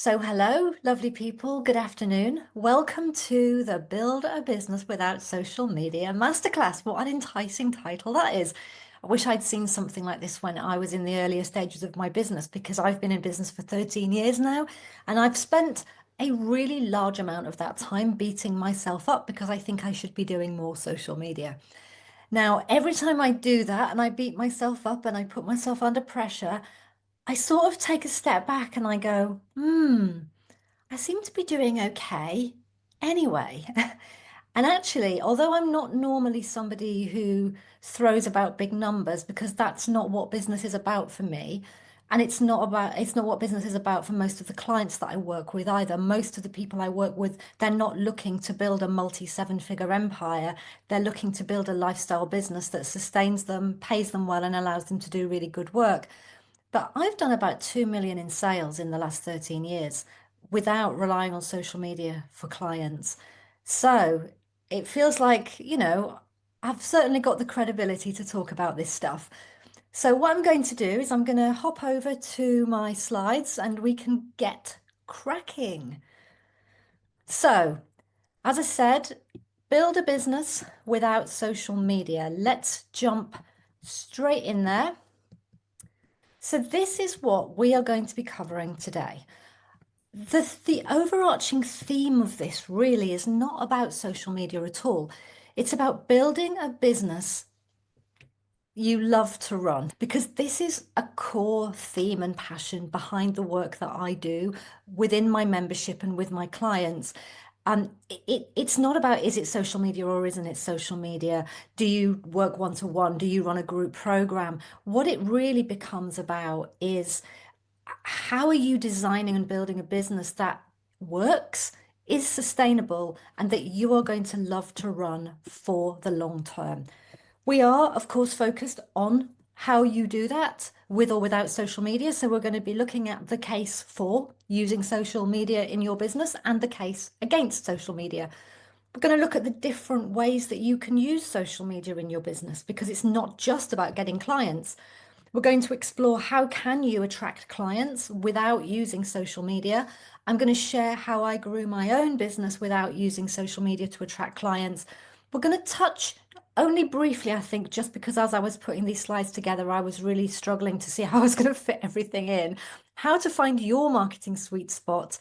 Hello, lovely people. Good afternoon. Welcome to the Build a Business Without Social Media Masterclass. What an enticing title that is. I wish I'd seen something like this when I was in the earlier stages of my business because I've been in business for 13 years now, and I've spent a really large amount of that time beating myself up because I think I should be doing more social media. Now, every time I do that and I beat myself up and I put myself under pressure, I sort of take a step back and I go, I seem to be doing okay anyway. And actually, although I'm not normally somebody who throws about big numbers because that's not what business is about for me, and it's not what business is about for most of the clients that I work with either. Most of the people I work with, they're not looking to build a multi seven-figure empire. They're looking to build a lifestyle business that sustains them, pays them well, and allows them to do really good work. But I've done about 2 million in sales in the last 13 years without relying on social media for clients. So it feels like, I've certainly got the credibility to talk about this stuff. So what I'm going to do is I'm going to hop over to my slides and we can get cracking. So, as I said, build a business without social media. Let's jump straight in there. So this is what we are going to be covering today. The overarching theme of this really is not about social media at all. It's about building a business you love to run because this is a core theme and passion behind the work that I do within my membership and with my clients. It's not about is it social media or isn't it social media? Do you work one to one? Do you run a group program? What it really becomes about is how are you designing and building a business that works, is sustainable, and that you are going to love to run for the long term. We are, of course, focused on how you do that with or without social media. So we're going to be looking at the case for using social media in your business and the case against social media. We're going to look at the different ways that you can use social media in your business because it's not just about getting clients. We're going to explore how can you attract clients without using social media. I'm going to share how I grew my own business without using social media to attract clients. We're going to touch only briefly, I think, just because as I was putting these slides together, I was really struggling to see how I was going to fit everything in, how to find your marketing sweet spot.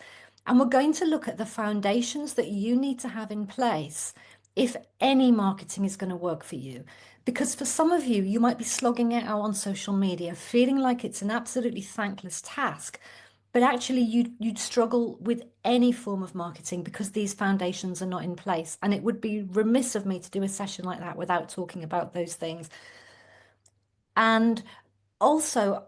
And we're going to look at the foundations that you need to have in place if any marketing is going to work for you. Because for some of you, you might be slogging it out on social media, feeling like it's an absolutely thankless task, but actually you'd struggle with any form of marketing because these foundations are not in place. And it would be remiss of me to do a session like that without talking about those things. And also,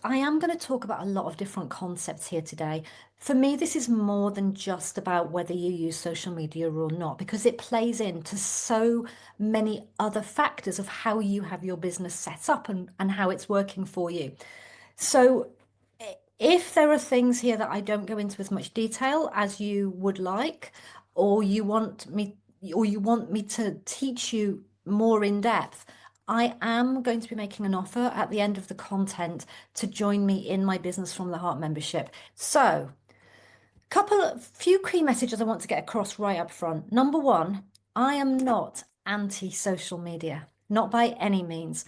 I am going to talk about a lot of different concepts here today. For me, this is more than just about whether you use social media or not, because it plays into so many other factors of how you have your business set up and how it's working for you. So, if there are things here that I don't go into as much detail as you would like, or you want me to teach you more in depth, I am going to be making an offer at the end of the content to join me in my Business from the Heart membership. So, few key messages I want to get across right up front. Number one, I am not anti-social media, not by any means.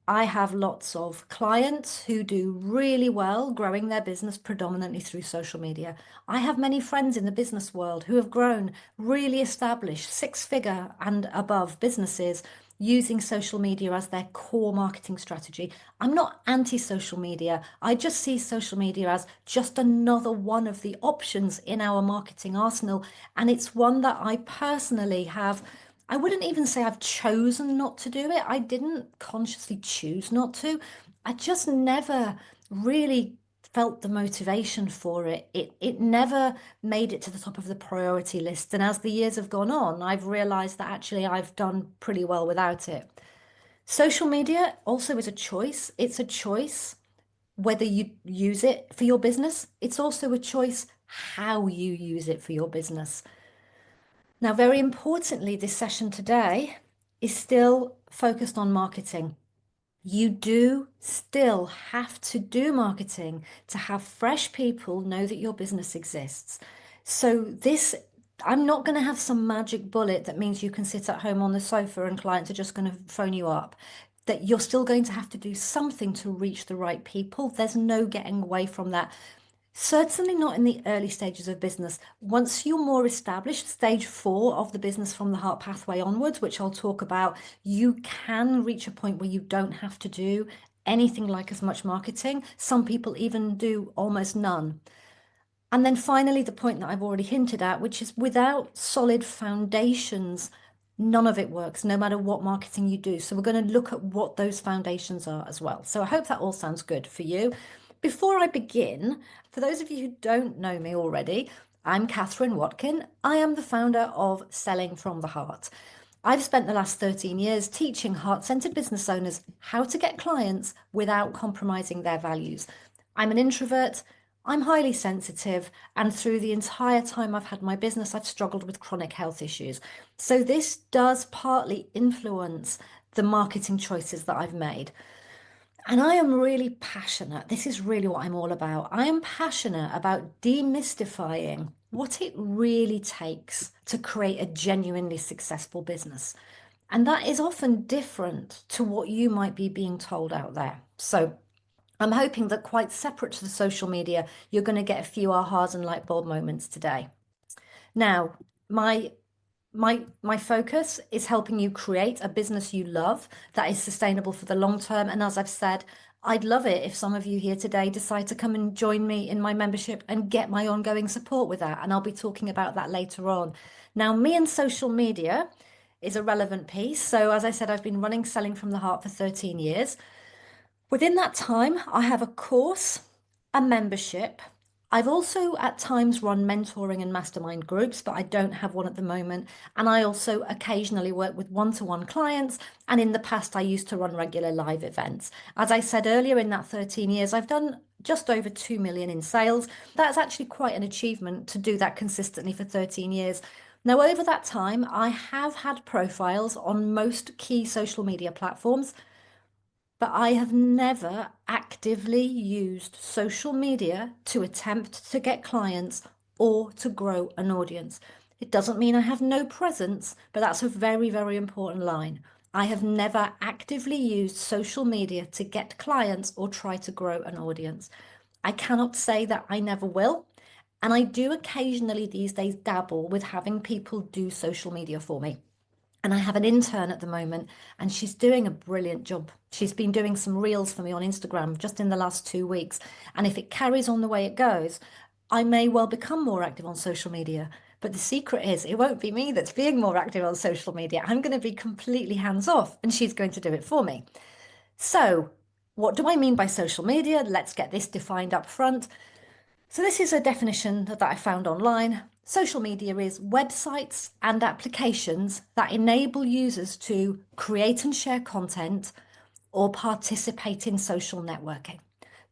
I have lots of clients who do really well growing their business predominantly through social media. I have many friends in the business world who have grown really established six-figure and above businesses using social media as their core marketing strategy. I'm not anti-social media. I just see social media as just another one of the options in our marketing arsenal. And it's one that I personally have. I wouldn't even say I've chosen not to do it. I didn't consciously choose not to. I just never really felt the motivation for it. It never made it to the top of the priority list. And as the years have gone on, I've realized that actually I've done pretty well without it. Social media also is a choice. It's a choice whether you use it for your business. It's also a choice how you use it for your business. Now, very importantly, this session today is still focused on marketing. You do still have to do marketing to have fresh people know that your business exists. So I'm not going to have some magic bullet that means you can sit at home on the sofa and clients are just going to phone you up. That you're still going to have to do something to reach the right people. There's no getting away from that. Certainly not in the early stages of business. Once you're more established, stage 4 of the business from the heart pathway onwards, which I'll talk about, you can reach a point where you don't have to do anything like as much marketing. Some people even do almost none. And then finally, the point that I've already hinted at, which is without solid foundations, none of it works, no matter what marketing you do. So we're going to look at what those foundations are as well. So I hope that all sounds good for you. Before I begin, for those of you who don't know me already, I'm Catherine Watkin. I am the founder of Selling from the Heart. I've spent the last 13 years teaching heart-centered business owners how to get clients without compromising their values. I'm an introvert, I'm highly sensitive, and through the entire time I've had my business, I've struggled with chronic health issues. So this does partly influence the marketing choices that I've made. And I am really passionate. This is really what I'm all about. I am passionate about demystifying what it really takes to create a genuinely successful business. And that is often different to what you might be being told out there. So I'm hoping that quite separate to the social media, you're going to get a few ahas and light bulb moments today. Now, my my focus is helping you create a business you love that is sustainable for the long term. And as I've said, I'd love it if some of you here today decide to come and join me in my membership and get my ongoing support with that. And I'll be talking about that later on. Now, me and social media is a relevant piece. So as I said, I've been running Selling from the Heart for 13 years. Within that time, I have a course, a membership. I've also at times run mentoring and mastermind groups, but I don't have one at the moment. And I also occasionally work with one-to-one clients. And in the past, I used to run regular live events. As I said earlier, in that 13 years, I've done just over 2 million in sales. That's actually quite an achievement to do that consistently for 13 years. Now, over that time, I have had profiles on most key social media platforms. But I have never actively used social media to attempt to get clients or to grow an audience. It doesn't mean I have no presence, but that's a very, very important line. I have never actively used social media to get clients or try to grow an audience. I cannot say that I never will. And I do occasionally these days dabble with having people do social media for me. And I have an intern at the moment, and she's doing a brilliant job. She's been doing some reels for me on Instagram just in the last 2 weeks. And if it carries on the way it goes, I may well become more active on social media. But the secret is, it won't be me that's being more active on social media. I'm going to be completely hands off, and she's going to do it for me. So, what do I mean by social media? Let's get this defined up front. So this is a definition that I found online. Social media is websites and applications that enable users to create and share content or participate in social networking.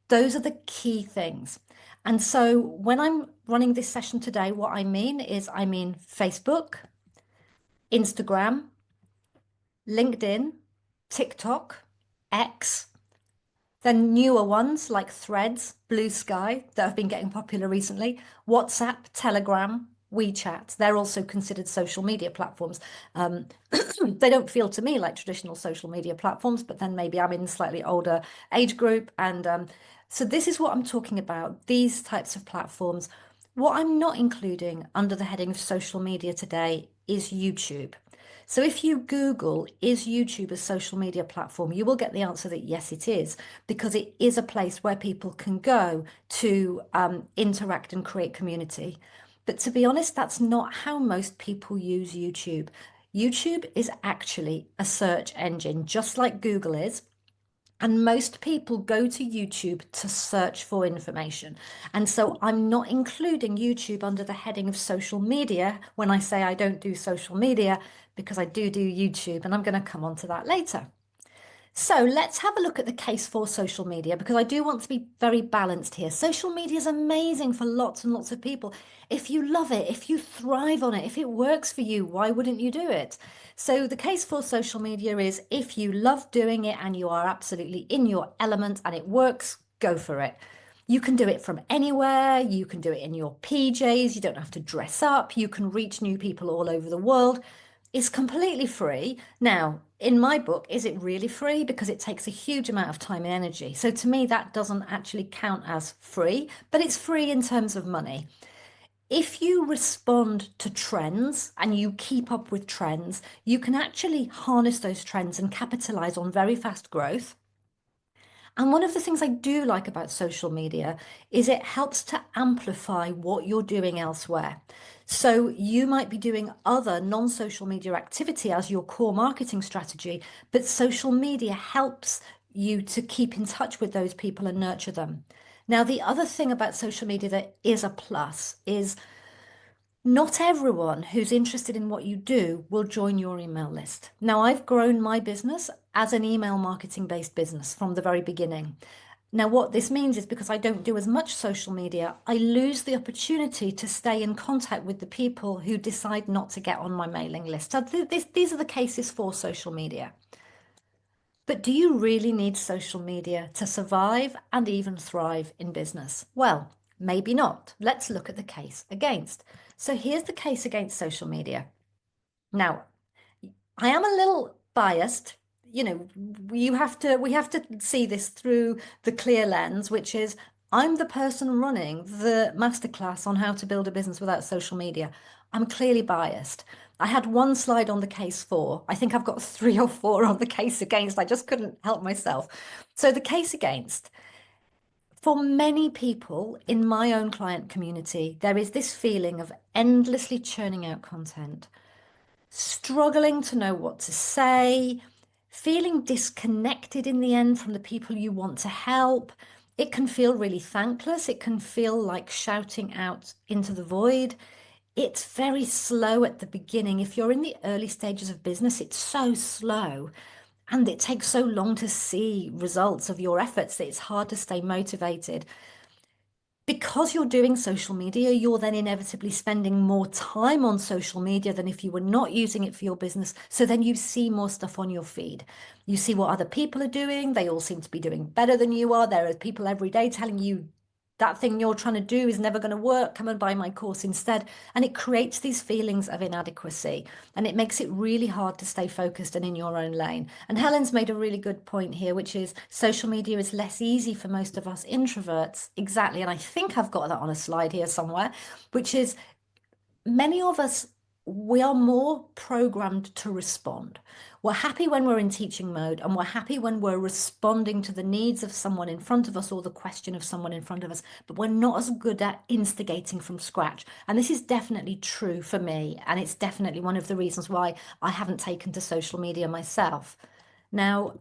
Those are the key things. And so when I'm running this session today, what I mean is I mean Facebook, Instagram, LinkedIn, TikTok, X, then newer ones like Threads, Blue Sky that have been getting popular recently, WhatsApp, Telegram, WeChat. They're also considered social media platforms. They don't feel to me like traditional social media platforms, but then maybe I'm in a slightly older age group. And so this is what I'm talking about, these types of platforms. What I'm not including under the heading of social media today is YouTube. So if you Google, is YouTube a social media platform, you will get the answer that yes, it is, because it is a place where people can go to interact and create community. But to be honest, that's not how most people use YouTube. YouTube is actually a search engine, just like Google is. And most people go to YouTube to search for information. And so I'm not including YouTube under the heading of social media when I say I don't do social media, because I do YouTube, and I'm going to come on to that later. So let's have a look at the case for social media because I do want to be very balanced here. Social media is amazing for lots and lots of people. If you love it, if you thrive on it, if it works for you, why wouldn't you do it? So the case for social media is if you love doing it and you are absolutely in your element and it works, go for it. You can do it from anywhere. You can do it in your PJs. You don't have to dress up. You can reach new people all over the world. It's completely free. Now, in my book, is it really free? Because it takes a huge amount of time and energy. So to me, that doesn't actually count as free, but it's free in terms of money. If you respond to trends and you keep up with trends, you can actually harness those trends and capitalize on very fast growth. And one of the things I do like about social media is it helps to amplify what you're doing elsewhere. So you might be doing other non-social media activity as your core marketing strategy, but social media helps you to keep in touch with those people and nurture them. Now, the other thing about social media that is a plus is not everyone who's interested in what you do will join your email list. Now, I've grown my business as an email marketing based business from the very beginning. Now, what this means is because I don't do as much social media, I lose the opportunity to stay in contact with the people who decide not to get on my mailing list. So these are the cases for social media. But do you really need social media to survive and even thrive in business? Well, maybe not. Let's look at the case against. So here's the case against social media. Now, I am a little biased. You know, we have to see this through the clear lens, which is I'm the person running the masterclass on how to build a business without social media. I'm clearly biased. I had one slide on the case for. I think I've got three or four on the case against. I just couldn't help myself. So the case against, for many people in my own client community, there is this feeling of endlessly churning out content, struggling to know what to say, feeling disconnected in the end from the people you want to help. It can feel really thankless. It can feel like shouting out into the void. It's very slow at the beginning. If you're in the early stages of business, it's so slow. And it takes so long to see results of your efforts that it's hard to stay motivated. Because you're doing social media, you're then inevitably spending more time on social media than if you were not using it for your business. So then you see more stuff on your feed. You see what other people are doing. They all seem to be doing better than you are. There are people every day telling you that thing you're trying to do is never going to work. Come and buy my course instead. And it creates these feelings of inadequacy. And it makes it really hard to stay focused and in your own lane. And Helen's made a really good point here, which is social media is less easy for most of us introverts. Exactly. And I think I've got that on a slide here somewhere, which is many of us, we are more programmed to respond. We're happy when we're in teaching mode, and we're happy when we're responding to the needs of someone in front of us or the question of someone in front of us, but we're not as good at instigating from scratch. And this is definitely true for me, and it's definitely one of the reasons why I haven't taken to social media myself. Now,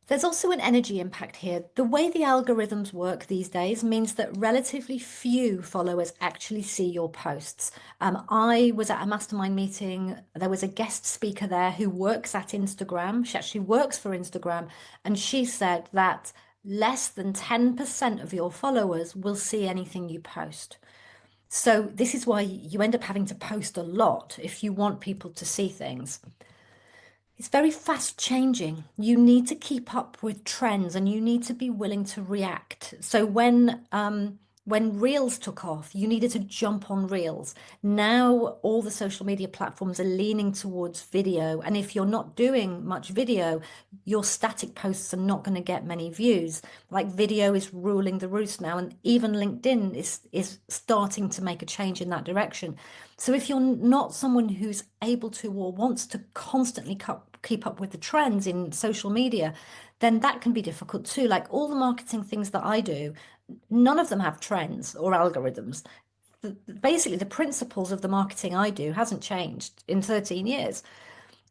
there's also an energy impact here. The way the algorithms work these days means that relatively few followers actually see your posts. I was at a mastermind meeting. There was a guest speaker there who works at Instagram. She actually works for Instagram. And she said that less than 10% of your followers will see anything you post. So this is why you end up having to post a lot if you want people to see things. It's very fast changing. You need to keep up with trends and you need to be willing to react. So when Reels took off, you needed to jump on Reels. Now all the social media platforms are leaning towards video. And if you're not doing much video, your static posts are not going to get many views. Like video is ruling the roost now, and even LinkedIn is starting to make a change in that direction. So if you're not someone who's able to or wants to constantly keep up with the trends in social media, then that can be difficult too. Like all the marketing things that I do, none of them have trends or algorithms. Basically, the principles of the marketing I do hasn't changed in 13 years.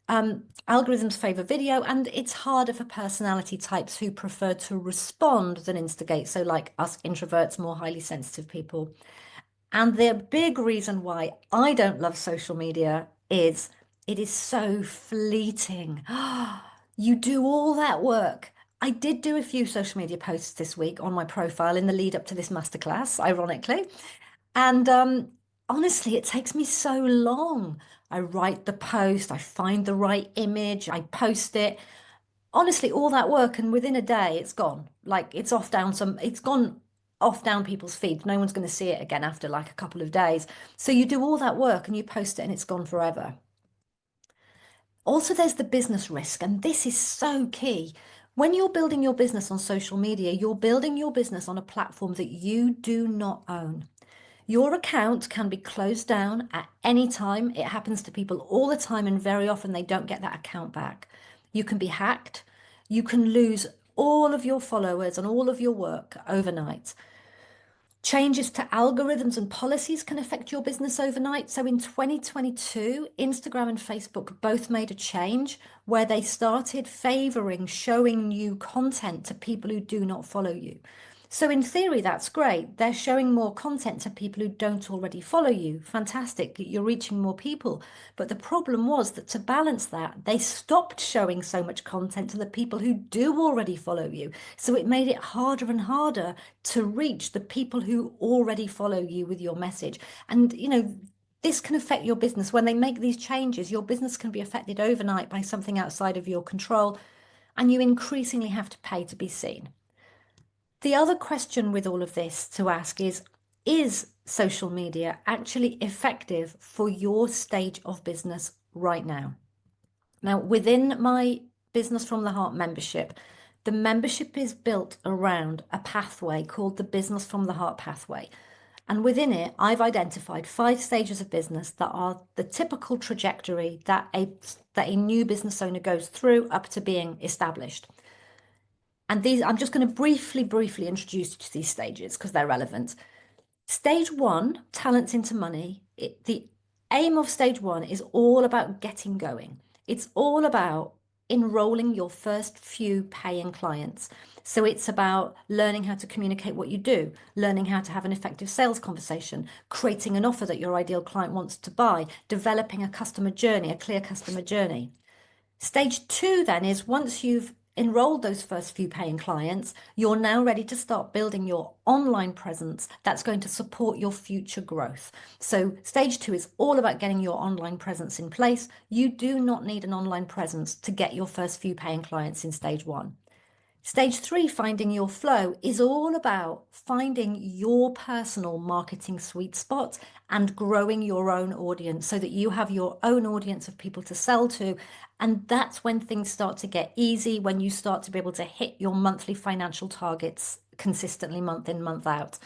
Algorithms favor video, and it's harder for personality types who prefer to respond than instigate. So like us introverts, more highly sensitive people. And the big reason why I don't love social media is it is so fleeting. You do all that work. I did do a few social media posts this week on my profile in the lead up to this masterclass, ironically. And honestly, it takes me so long. I write the post, I find the right image, I post it. Honestly, all that work, and within a day, it's gone. Like it's gone off down people's feed. No one's going to see it again after like a couple of days. So you do all that work and you post it and it's gone forever. Also, there's the business risk, and this is so key. When you're building your business on social media, you're building your business on a platform that you do not own. Your account can be closed down at any time. It happens to people all the time, and very often they don't get that account back. You can be hacked. You can lose all of your followers and all of your work overnight. Changes to algorithms and policies can affect your business overnight. So in 2022, Instagram and Facebook both made a change where they started favoring showing you content to people who do not follow you. So in theory, that's great. They're showing more content to people who don't already follow you. Fantastic. You're reaching more people. But the problem was that to balance that, they stopped showing so much content to the people who do already follow you. So it made it harder and harder to reach the people who already follow you with your message. And, this can affect your business. When they make these changes, your business can be affected overnight by something outside of your control, and you increasingly have to pay to be seen. The other question with all of this to ask is social media actually effective for your stage of business right now? Now, within my Business from the Heart membership, the membership is built around a pathway called the Business from the Heart pathway. And within it, I've identified 5 stages of business that are the typical trajectory that a new business owner goes through up to being established. And these, I'm just going to briefly introduce you to these stages because they're relevant. Stage 1, talents into money. The aim of stage 1 is all about getting going. It's all about enrolling your first few paying clients. So it's about learning how to communicate what you do, learning how to have an effective sales conversation, creating an offer that your ideal client wants to buy, developing a customer journey, a clear customer journey. Stage 2 then is once you've enrolled those first few paying clients, you're now ready to start building your online presence that's going to support your future growth. So stage 2 is all about getting your online presence in place. You do not need an online presence to get your first few paying clients in stage 1. Stage 3, finding your flow, is all about finding your personal marketing sweet spot and growing your own audience so that you have your own audience of people to sell to. And that's when things start to get easy, when you start to be able to hit your monthly financial targets consistently, month in, month out.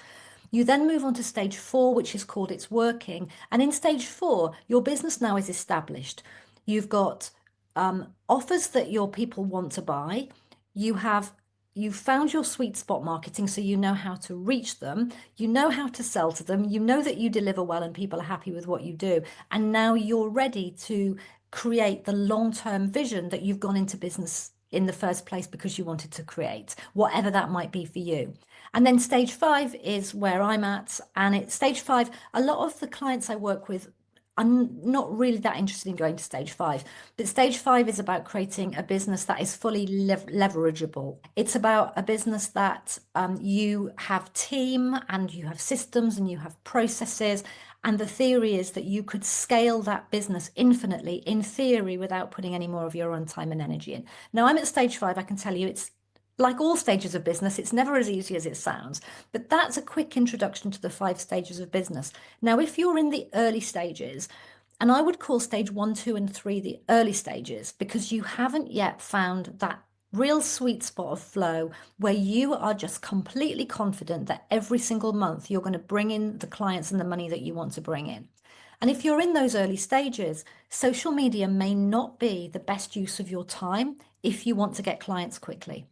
You then move on to stage 4, which is called It's Working. And in stage 4, your business now is established. You've got offers that your people want to buy. You've found your sweet spot marketing, so you know how to reach them, you know how to sell to them, you know that you deliver well and people are happy with what you do. And now you're ready to create the long-term vision that you've gone into business in the first place because you wanted to create, whatever that might be for you. And then stage 5 is where I'm at. And it's stage 5. A lot of the clients I work with, I'm not really that interested in going to stage 5, but stage 5 is about creating a business that is fully leverageable. It's about a business that you have team and you have systems and you have processes. And the theory is that you could scale that business infinitely in theory without putting any more of your own time and energy in. Now, I'm at stage 5. I can tell you it's like all stages of business, it's never as easy as it sounds, but that's a quick introduction to the 5 stages of business. Now, if you're in the early stages, and I would call stage 1, 2, and 3 the early stages because you haven't yet found that real sweet spot of flow where you are just completely confident that every single month you're going to bring in the clients and the money that you want to bring in. And if you're in those early stages, social media may not be the best use of your time if you want to get clients quickly.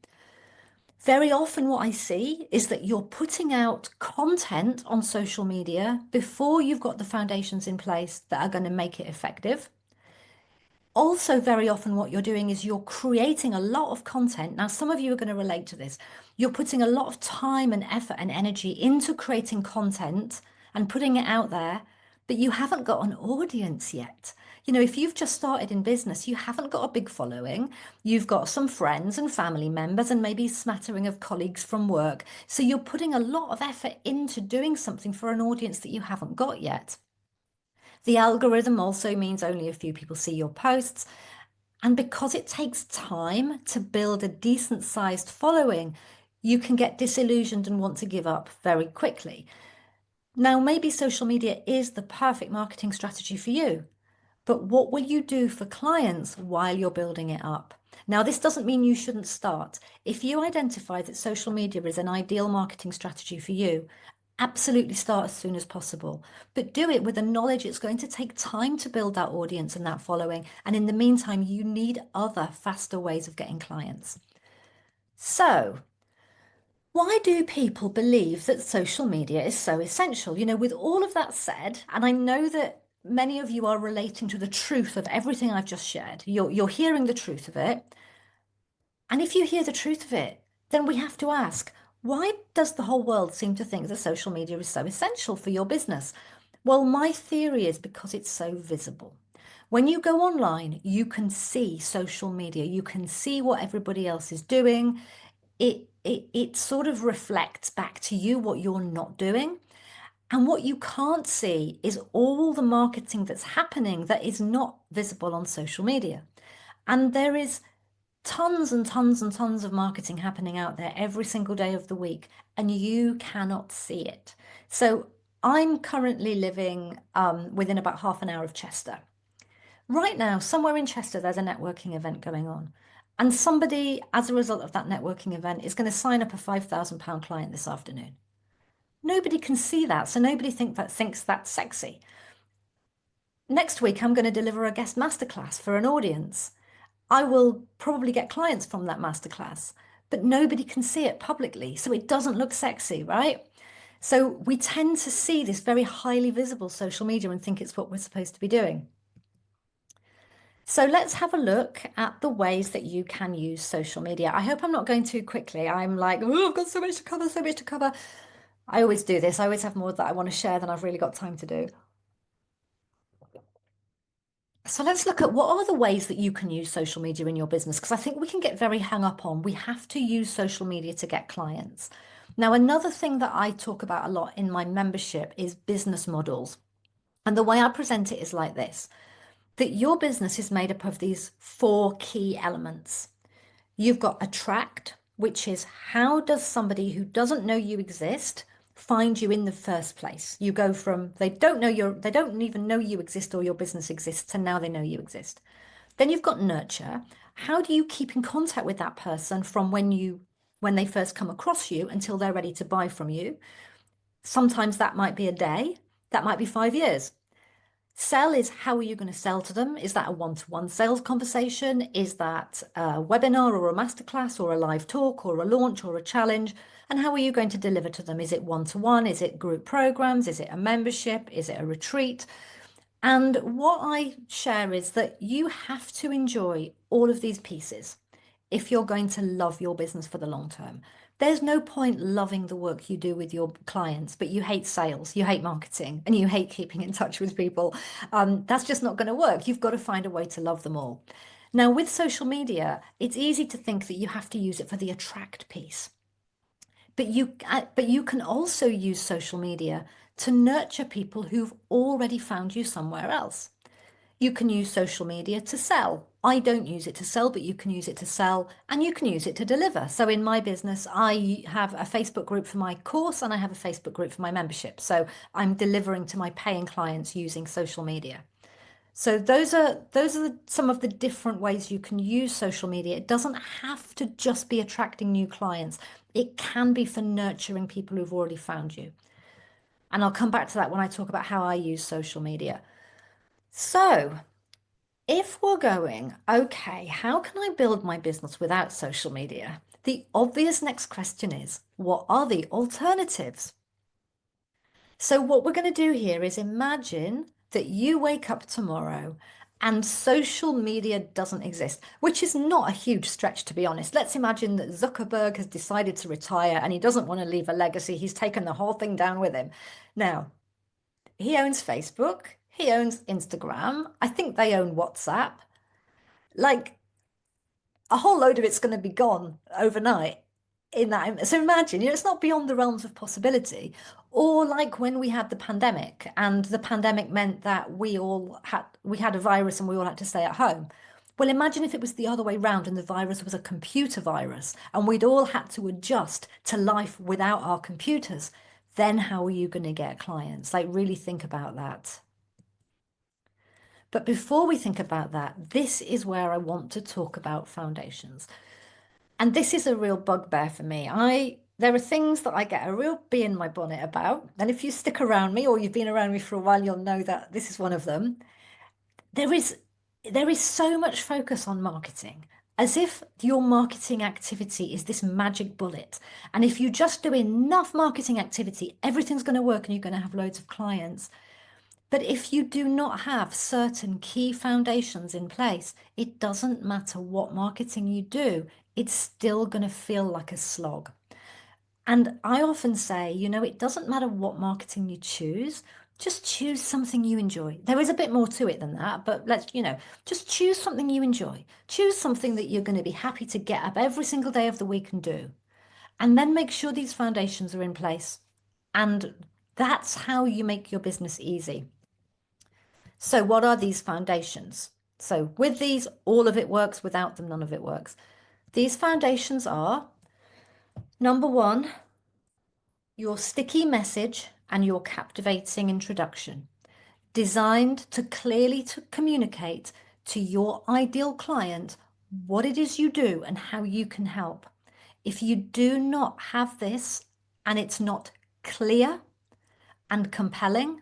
Very often what I see is that you're putting out content on social media before you've got the foundations in place that are going to make it effective. Also, very often what you're doing is you're creating a lot of content. Now, some of you are going to relate to this. You're putting a lot of time and effort and energy into creating content and putting it out there, but you haven't got an audience yet. If you've just started in business, you haven't got a big following. You've got some friends and family members and maybe a smattering of colleagues from work. So you're putting a lot of effort into doing something for an audience that you haven't got yet. The algorithm also means only a few people see your posts. And because it takes time to build a decent sized following, you can get disillusioned and want to give up very quickly. Now, maybe social media is the perfect marketing strategy for you, but what will you do for clients while you're building it up? Now, this doesn't mean you shouldn't start. If you identify that social media is an ideal marketing strategy for you, absolutely start as soon as possible. But do it with the knowledge it's going to take time to build that audience and that following. And in the meantime, you need other faster ways of getting clients. So, why do people believe that social media is so essential? With all of that said, and I know that many of you are relating to the truth of everything I've just shared, you're hearing the truth of it. And if you hear the truth of it, then we have to ask, why does the whole world seem to think that social media is so essential for your business? Well, my theory is because it's so visible. When you go online, you can see social media, you can see what everybody else is doing. It sort of reflects back to you what you're not doing. And what you can't see is all the marketing that's happening that is not visible on social media. And there is tons and tons and tons of marketing happening out there every single day of the week, and you cannot see it. So I'm currently living within about half an hour of Chester. Right now, somewhere in Chester, there's a networking event going on. And somebody, as a result of that networking event, is going to sign up a £5,000 client this afternoon. Nobody can see that, so nobody thinks that's sexy. Next week, I'm going to deliver a guest masterclass for an audience. I will probably get clients from that masterclass, but nobody can see it publicly, so it doesn't look sexy, right? So we tend to see this very highly visible social media and think it's what we're supposed to be doing. So let's have a look at the ways that you can use social media. I hope I'm not going too quickly. I'm like, oh, I've got so much to cover, so much to cover. I always do this. I always have more that I want to share than I've really got time to do. So let's look at what are the ways that you can use social media in your business, because I think we can get very hung up on we have to use social media to get clients. Now, another thing that I talk about a lot in my membership is business models. And the way I present it is like this, that your business is made up of these four key elements. You've got attract, which is how does somebody who doesn't know you exist find you in the first place? You go from they don't even know you exist or your business exists, and now they know you exist. Then you've got nurture. How do you keep in contact with that person from when they first come across you until they're ready to buy from you? Sometimes that might be a day, that might be 5 years. Sell is how are you going to sell to them? Is that a one-to-one sales conversation? Is that a webinar or a masterclass or a live talk or a launch or a challenge? And how are you going to deliver to them? Is it one-to-one? Is it group programs? Is it a membership? Is it a retreat? And what I share is that you have to enjoy all of these pieces if you're going to love your business for the long term. There's no point loving the work you do with your clients, but you hate sales, you hate marketing, and you hate keeping in touch with people. That's just not going to work. You've got to find a way to love them all. Now, with social media, it's easy to think that you have to use it for the attract piece. But you can also use social media to nurture people who've already found you somewhere else. You can use social media to sell. I don't use it to sell, but you can use it to sell and you can use it to deliver. So in my business, I have a Facebook group for my course and I have a Facebook group for my membership. So I'm delivering to my paying clients using social media. So those are some of the different ways you can use social media. It doesn't have to just be attracting new clients. It can be for nurturing people who've already found you. And I'll come back to that when I talk about how I use social media. So if we're going, okay, how can I build my business without social media? The obvious next question is, what are the alternatives? So what we're going to do here is imagine that you wake up tomorrow and social media doesn't exist, which is not a huge stretch, to be honest. Let's imagine that Zuckerberg has decided to retire and he doesn't want to leave a legacy. He's taken the whole thing down with him. Now, he owns Facebook. He owns Instagram. I think they own WhatsApp. Like a whole load of it's going to be gone overnight in that. So imagine, it's not beyond the realms of possibility. Or like when we had the pandemic, and the pandemic meant that we had a virus and we all had to stay at home. Well, imagine if it was the other way round and the virus was a computer virus and we'd all had to adjust to life without our computers. Then how are you going to get clients? Like, really think about that. But before we think about that, this is where I want to talk about foundations. And this is a real bugbear for me. There are things that I get a real bee in my bonnet about. And if you stick around me or you've been around me for a while, you'll know that this is one of them. There is there is so much focus on marketing, as if your marketing activity is this magic bullet. And if you just do enough marketing activity, everything's going to work and you're going to have loads of clients. But if you do not have certain key foundations in place, it doesn't matter what marketing you do, it's still going to feel like a slog. And I often say, it doesn't matter what marketing you choose, just choose something you enjoy. There is a bit more to it than that, but just choose something you enjoy. Choose something that you're going to be happy to get up every single day of the week and do. And then make sure these foundations are in place. And that's how you make your business easy. So, what are these foundations? So, with these, all of it works. Without them, none of it works. These foundations are number one, your sticky message and your captivating introduction, designed to clearly to communicate to your ideal client what it is you do and how you can help. If you do not have this and it's not clear and compelling,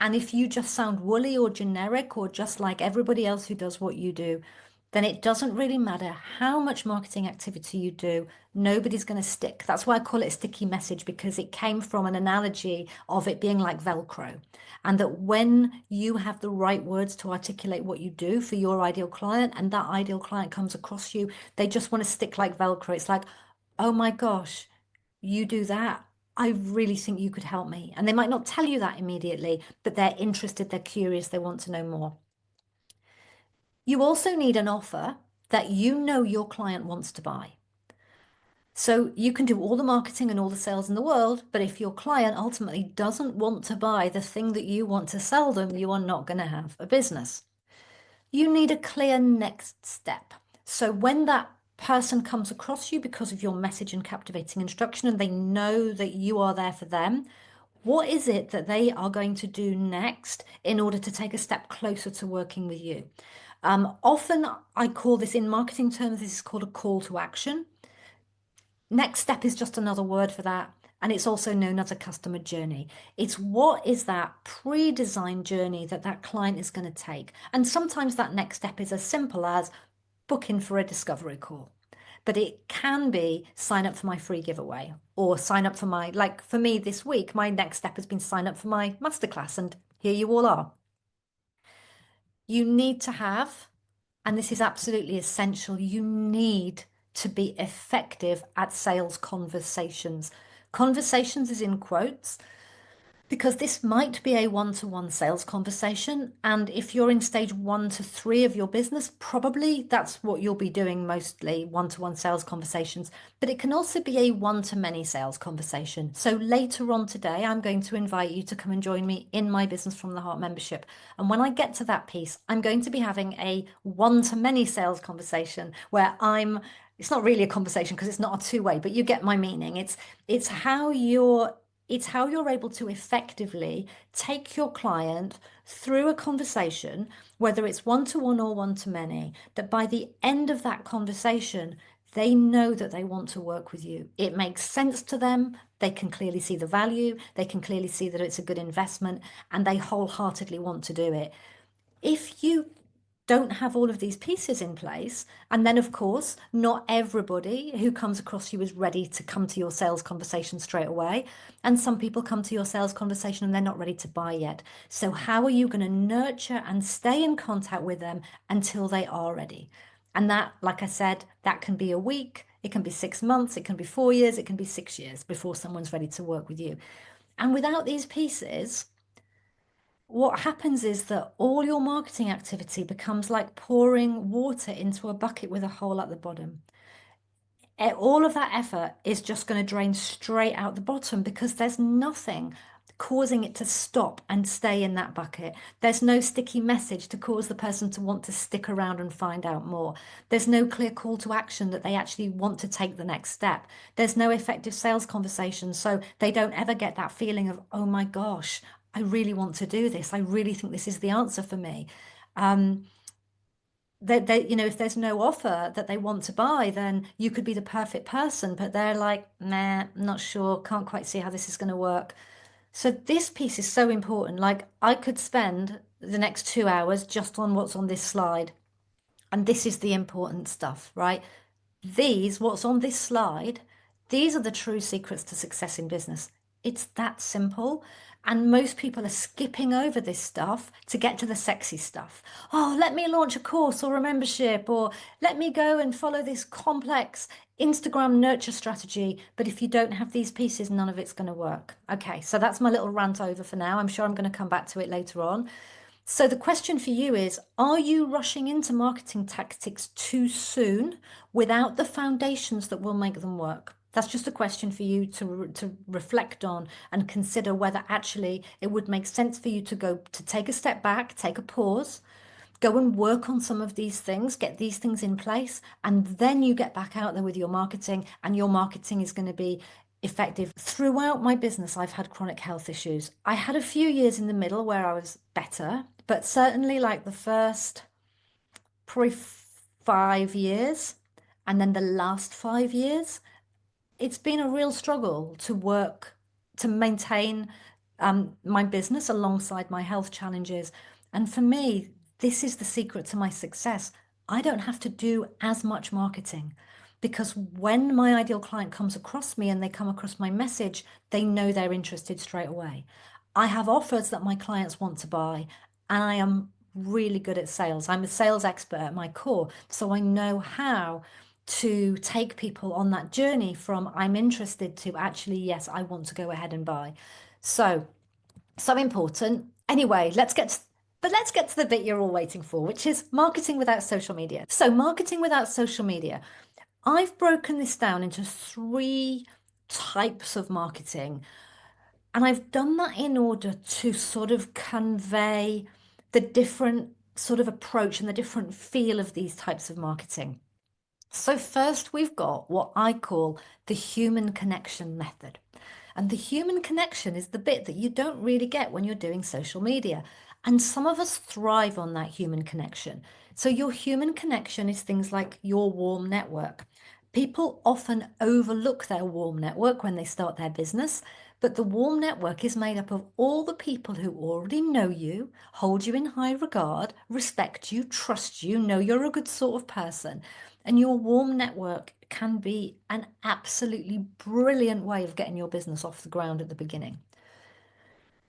and if you just sound woolly or generic or just like everybody else who does what you do, then it doesn't really matter how much marketing activity you do. Nobody's going to stick. That's why I call it a sticky message, because it came from an analogy of it being like Velcro. And that when you have the right words to articulate what you do for your ideal client, and that ideal client comes across you, they just want to stick like Velcro. It's like, oh my gosh, you do that. I really think you could help me. And they might not tell you that immediately, but they're interested, they're curious, they want to know more. You also need an offer that you know your client wants to buy. So you can do all the marketing and all the sales in the world, but if your client ultimately doesn't want to buy the thing that you want to sell them, you are not going to have a business. You need a clear next step. So when that person comes across you because of your message and captivating instruction and they know that you are there for them, what is it that they are going to do next in order to take a step closer to working with you? Often I call this, in marketing terms, this is called a call to action. Next step is just another word for that. And it's also known as a customer journey. It's what is that pre-designed journey that that client is going to take. And sometimes that next step is as simple as booking for a discovery call. But it can be sign up for my free giveaway or sign up for like for me this week, my next step has been sign up for my masterclass. And here you all are. You need to have, and this is absolutely essential, you need to be effective at sales conversations. Conversations is in quotes because this might be a one-to-one sales conversation. And if you're in stage 1 to 3 of your business, probably that's what you'll be doing mostly, one-to-one sales conversations. But it can also be a one-to-many sales conversation. So later on today, I'm going to invite you to come and join me in my Business from the Heart membership. And when I get to that piece, I'm going to be having a one-to-many sales conversation where it's not really a conversation because it's not a two-way, but you get my meaning. It's how you're able to effectively take your client through a conversation, whether it's one-to-one or one-to-many, that by the end of that conversation, they know that they want to work with you. It makes sense to them. They can clearly see the value. They can clearly see that it's a good investment, and they wholeheartedly want to do it. If you don't have all of these pieces in place, and then of course not everybody who comes across you is ready to come to your sales conversation straight away, and some people come to your sales conversation and they're not ready to buy yet. So how are you going to nurture and stay in contact with them until they are ready? And that, like I said, that can be a week, it can be 6 months, it can be 4 years, it can be 6 years before someone's ready to work with you. And without these pieces, what happens is that all your marketing activity becomes like pouring water into a bucket with a hole at the bottom. All of that effort is just going to drain straight out the bottom because there's nothing causing it to stop and stay in that bucket. There's no sticky message to cause the person to want to stick around and find out more. There's no clear call to action that they actually want to take the next step. There's no effective sales conversation, so they don't ever get that feeling of, oh my gosh, I really want to do this. I really think this is the answer for me. Um, if there's no offer that they want to buy, then you could be the perfect person, but they're like, nah, not sure, can't quite see how this is going to work. So this piece is so important. Like I could spend the next 2 hours just on what's on this slide. And this is the important stuff, right? What's on this slide, these are the true secrets to success in business. It's that simple. And most people are skipping over this stuff to get to the sexy stuff. Oh, let me launch a course or a membership, or let me go and follow this complex Instagram nurture strategy. But if you don't have these pieces, none of it's going to work. Okay, so that's my little rant over for now. I'm sure I'm going to come back to it later on. So the question for you is, are you rushing into marketing tactics too soon without the foundations that will make them work? That's just a question for you to reflect on and consider whether actually it would make sense for you to take a step back, take a pause, go and work on some of these things, get these things in place, and then you get back out there with your marketing, and your marketing is going to be effective. Throughout my business, I've had chronic health issues. I had a few years in the middle where I was better, but certainly like the first probably 5 years, and then the last 5 years, it's been a real struggle to work to maintain my business alongside my health challenges. And for me, this is the secret to my success. I don't have to do as much marketing because when my ideal client comes across me and they come across my message, they know they're interested straight away. I have offers that my clients want to buy, and I am really good at sales. I'm a sales expert at my core, so I know how to take people on that journey from I'm interested to actually, yes, I want to go ahead and buy. So, so important. Anyway, let's get to the bit you're all waiting for, which is marketing without social media. So, marketing without social media. I've broken this down into three types of marketing, and I've done that in order to sort of convey the different sort of approach and the different feel of these types of marketing. So, first, we've got what I call the human connection method. And the human connection is the bit that you don't really get when you're doing social media. And some of us thrive on that human connection. So, your human connection is things like your warm network. People often overlook their warm network when they start their business, but the warm network is made up of all the people who already know you, hold you in high regard, respect you, trust you, know you're a good sort of person. And your warm network can be an absolutely brilliant way of getting your business off the ground at the beginning.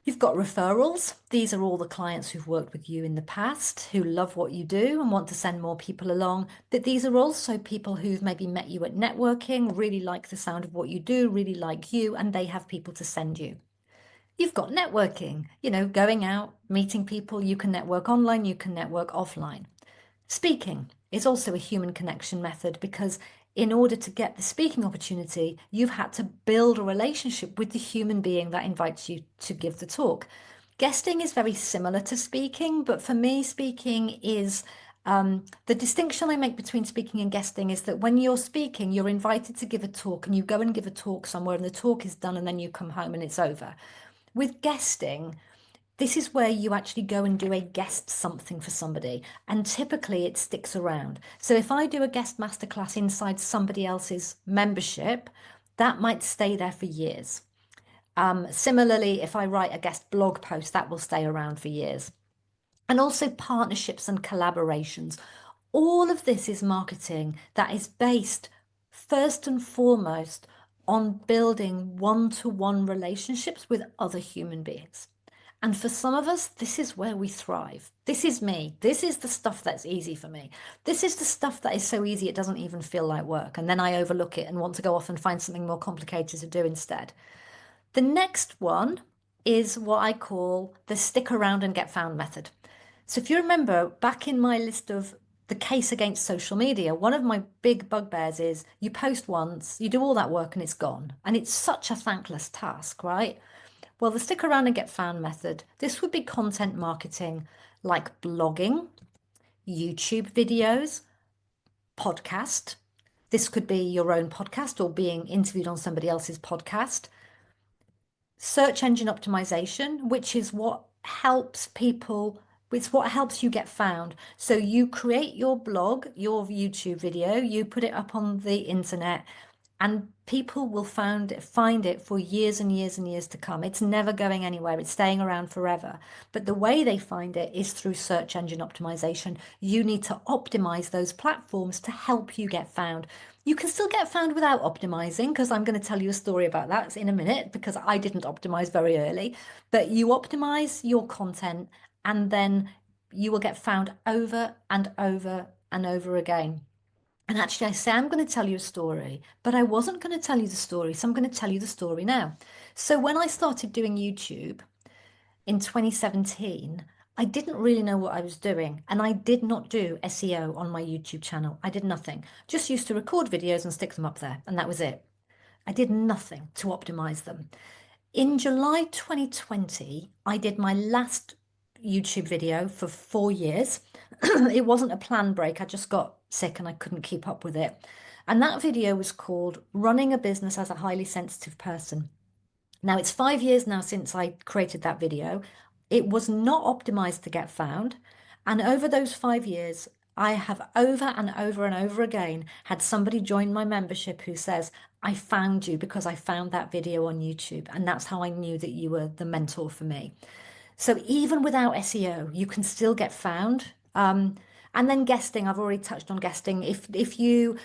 You've got referrals. These are all the clients who've worked with you in the past, who love what you do and want to send more people along. But these are also people who've maybe met you at networking, really like the sound of what you do, really like you, and they have people to send you. You've got networking, going out, meeting people. You can network online, you can network offline. Speaking is also a human connection method because in order to get the speaking opportunity, you've had to build a relationship with the human being that invites you to give the talk. Guesting is very similar to speaking, but for me, speaking is the distinction I make between speaking and guesting is that when you're speaking, you're invited to give a talk and you go and give a talk somewhere and the talk is done and then you come home and it's over. With guesting, this is where you actually go and do a guest something for somebody, and typically it sticks around. So if I do a guest masterclass inside somebody else's membership, that might stay there for years. Similarly, if I write a guest blog post, that will stay around for years. And also partnerships and collaborations. All of this is marketing that is based first and foremost on building one-to-one relationships with other human beings. And for some of us, this is where we thrive. This is me. This is the stuff that's easy for me. This is the stuff that is so easy it doesn't even feel like work. And then I overlook it and want to go off and find something more complicated to do instead. The next one is what I call the stick around and get found method. So if you remember back in my list of the case against social media, one of my big bugbears is you post once, you do all that work and it's gone. And it's such a thankless task, right? Well, the stick around and get found method, this would be content marketing like blogging, YouTube videos, podcast. This could be your own podcast or being interviewed on somebody else's podcast. Search engine optimization, which is what helps people, it's what helps you get found. So you create your blog, your YouTube video, you put it up on the internet, and people will find it for years and years and years to come. It's never going anywhere. It's staying around forever. But the way they find it is through search engine optimization. You need to optimize those platforms to help you get found. You can still get found without optimizing, because I'm going to tell you a story about that in a minute, because I didn't optimize very early. But you optimize your content and then you will get found over and over and over again. And actually, I say I'm going to tell you a story, but I wasn't going to tell you the story, so I'm going to tell you the story now. So when I started doing YouTube in 2017, I didn't really know what I was doing, and I did not do SEO on my YouTube channel. I did nothing. Just used to record videos and stick them up there, and that was it. I did nothing to optimize them. In July 2020, I did my last YouTube video for 4 years. It wasn't a planned break, I just got sick and I couldn't keep up with it. And that video was called Running a Business as a Highly Sensitive Person. Now, it's 5 years now since I created that video. It was not optimized to get found. And over those 5 years, I have over and over and over again had somebody join my membership who says, I found you because I found that video on YouTube. And that's how I knew that you were the mentor for me. So even without SEO, you can still get found. And then guesting, I've already touched on guesting. If you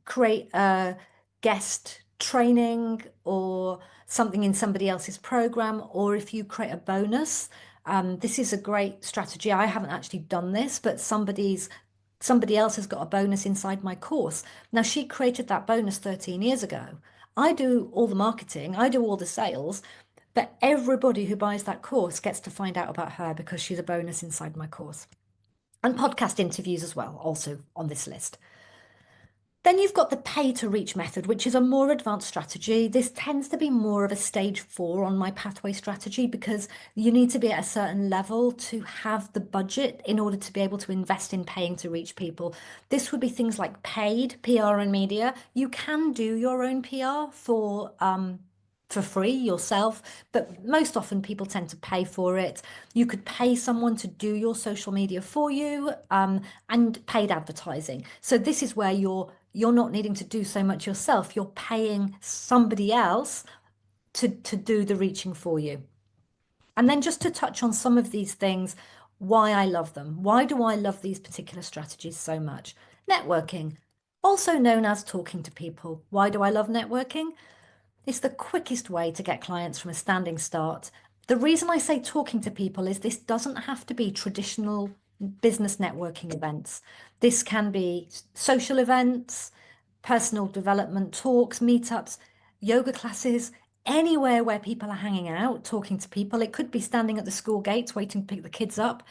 create a guest training or something in somebody else's program, or if you create a bonus, this is a great strategy. I haven't actually done this, but somebody else has got a bonus inside my course. Now, she created that bonus 13 years ago. I do all the marketing, I do all the sales, but everybody who buys that course gets to find out about her because she's a bonus inside my course. And podcast interviews as well, also on this list. Then you've got the pay to reach method, which is a more advanced strategy. This tends to be more of a stage 4 on my pathway strategy because you need to be at a certain level to have the budget in order to be able to invest in paying to reach people. This would be things like paid PR and media. You can do your own PR for free yourself, but most often people tend to pay for it. You could pay someone to do your social media for you, and paid advertising. So this is where you're not needing to do so much yourself. You're paying somebody else to do the reaching for you. And then just to touch on some of these things, why I love them. Why do I love these particular strategies so much? Networking, also known as talking to people. Why do I love networking? It's the quickest way to get clients from a standing start. The reason I say talking to people is this doesn't have to be traditional business networking events. This can be social events, personal development talks, meetups, yoga classes, anywhere where people are hanging out, talking to people. It could be standing at the school gates waiting to pick the kids up.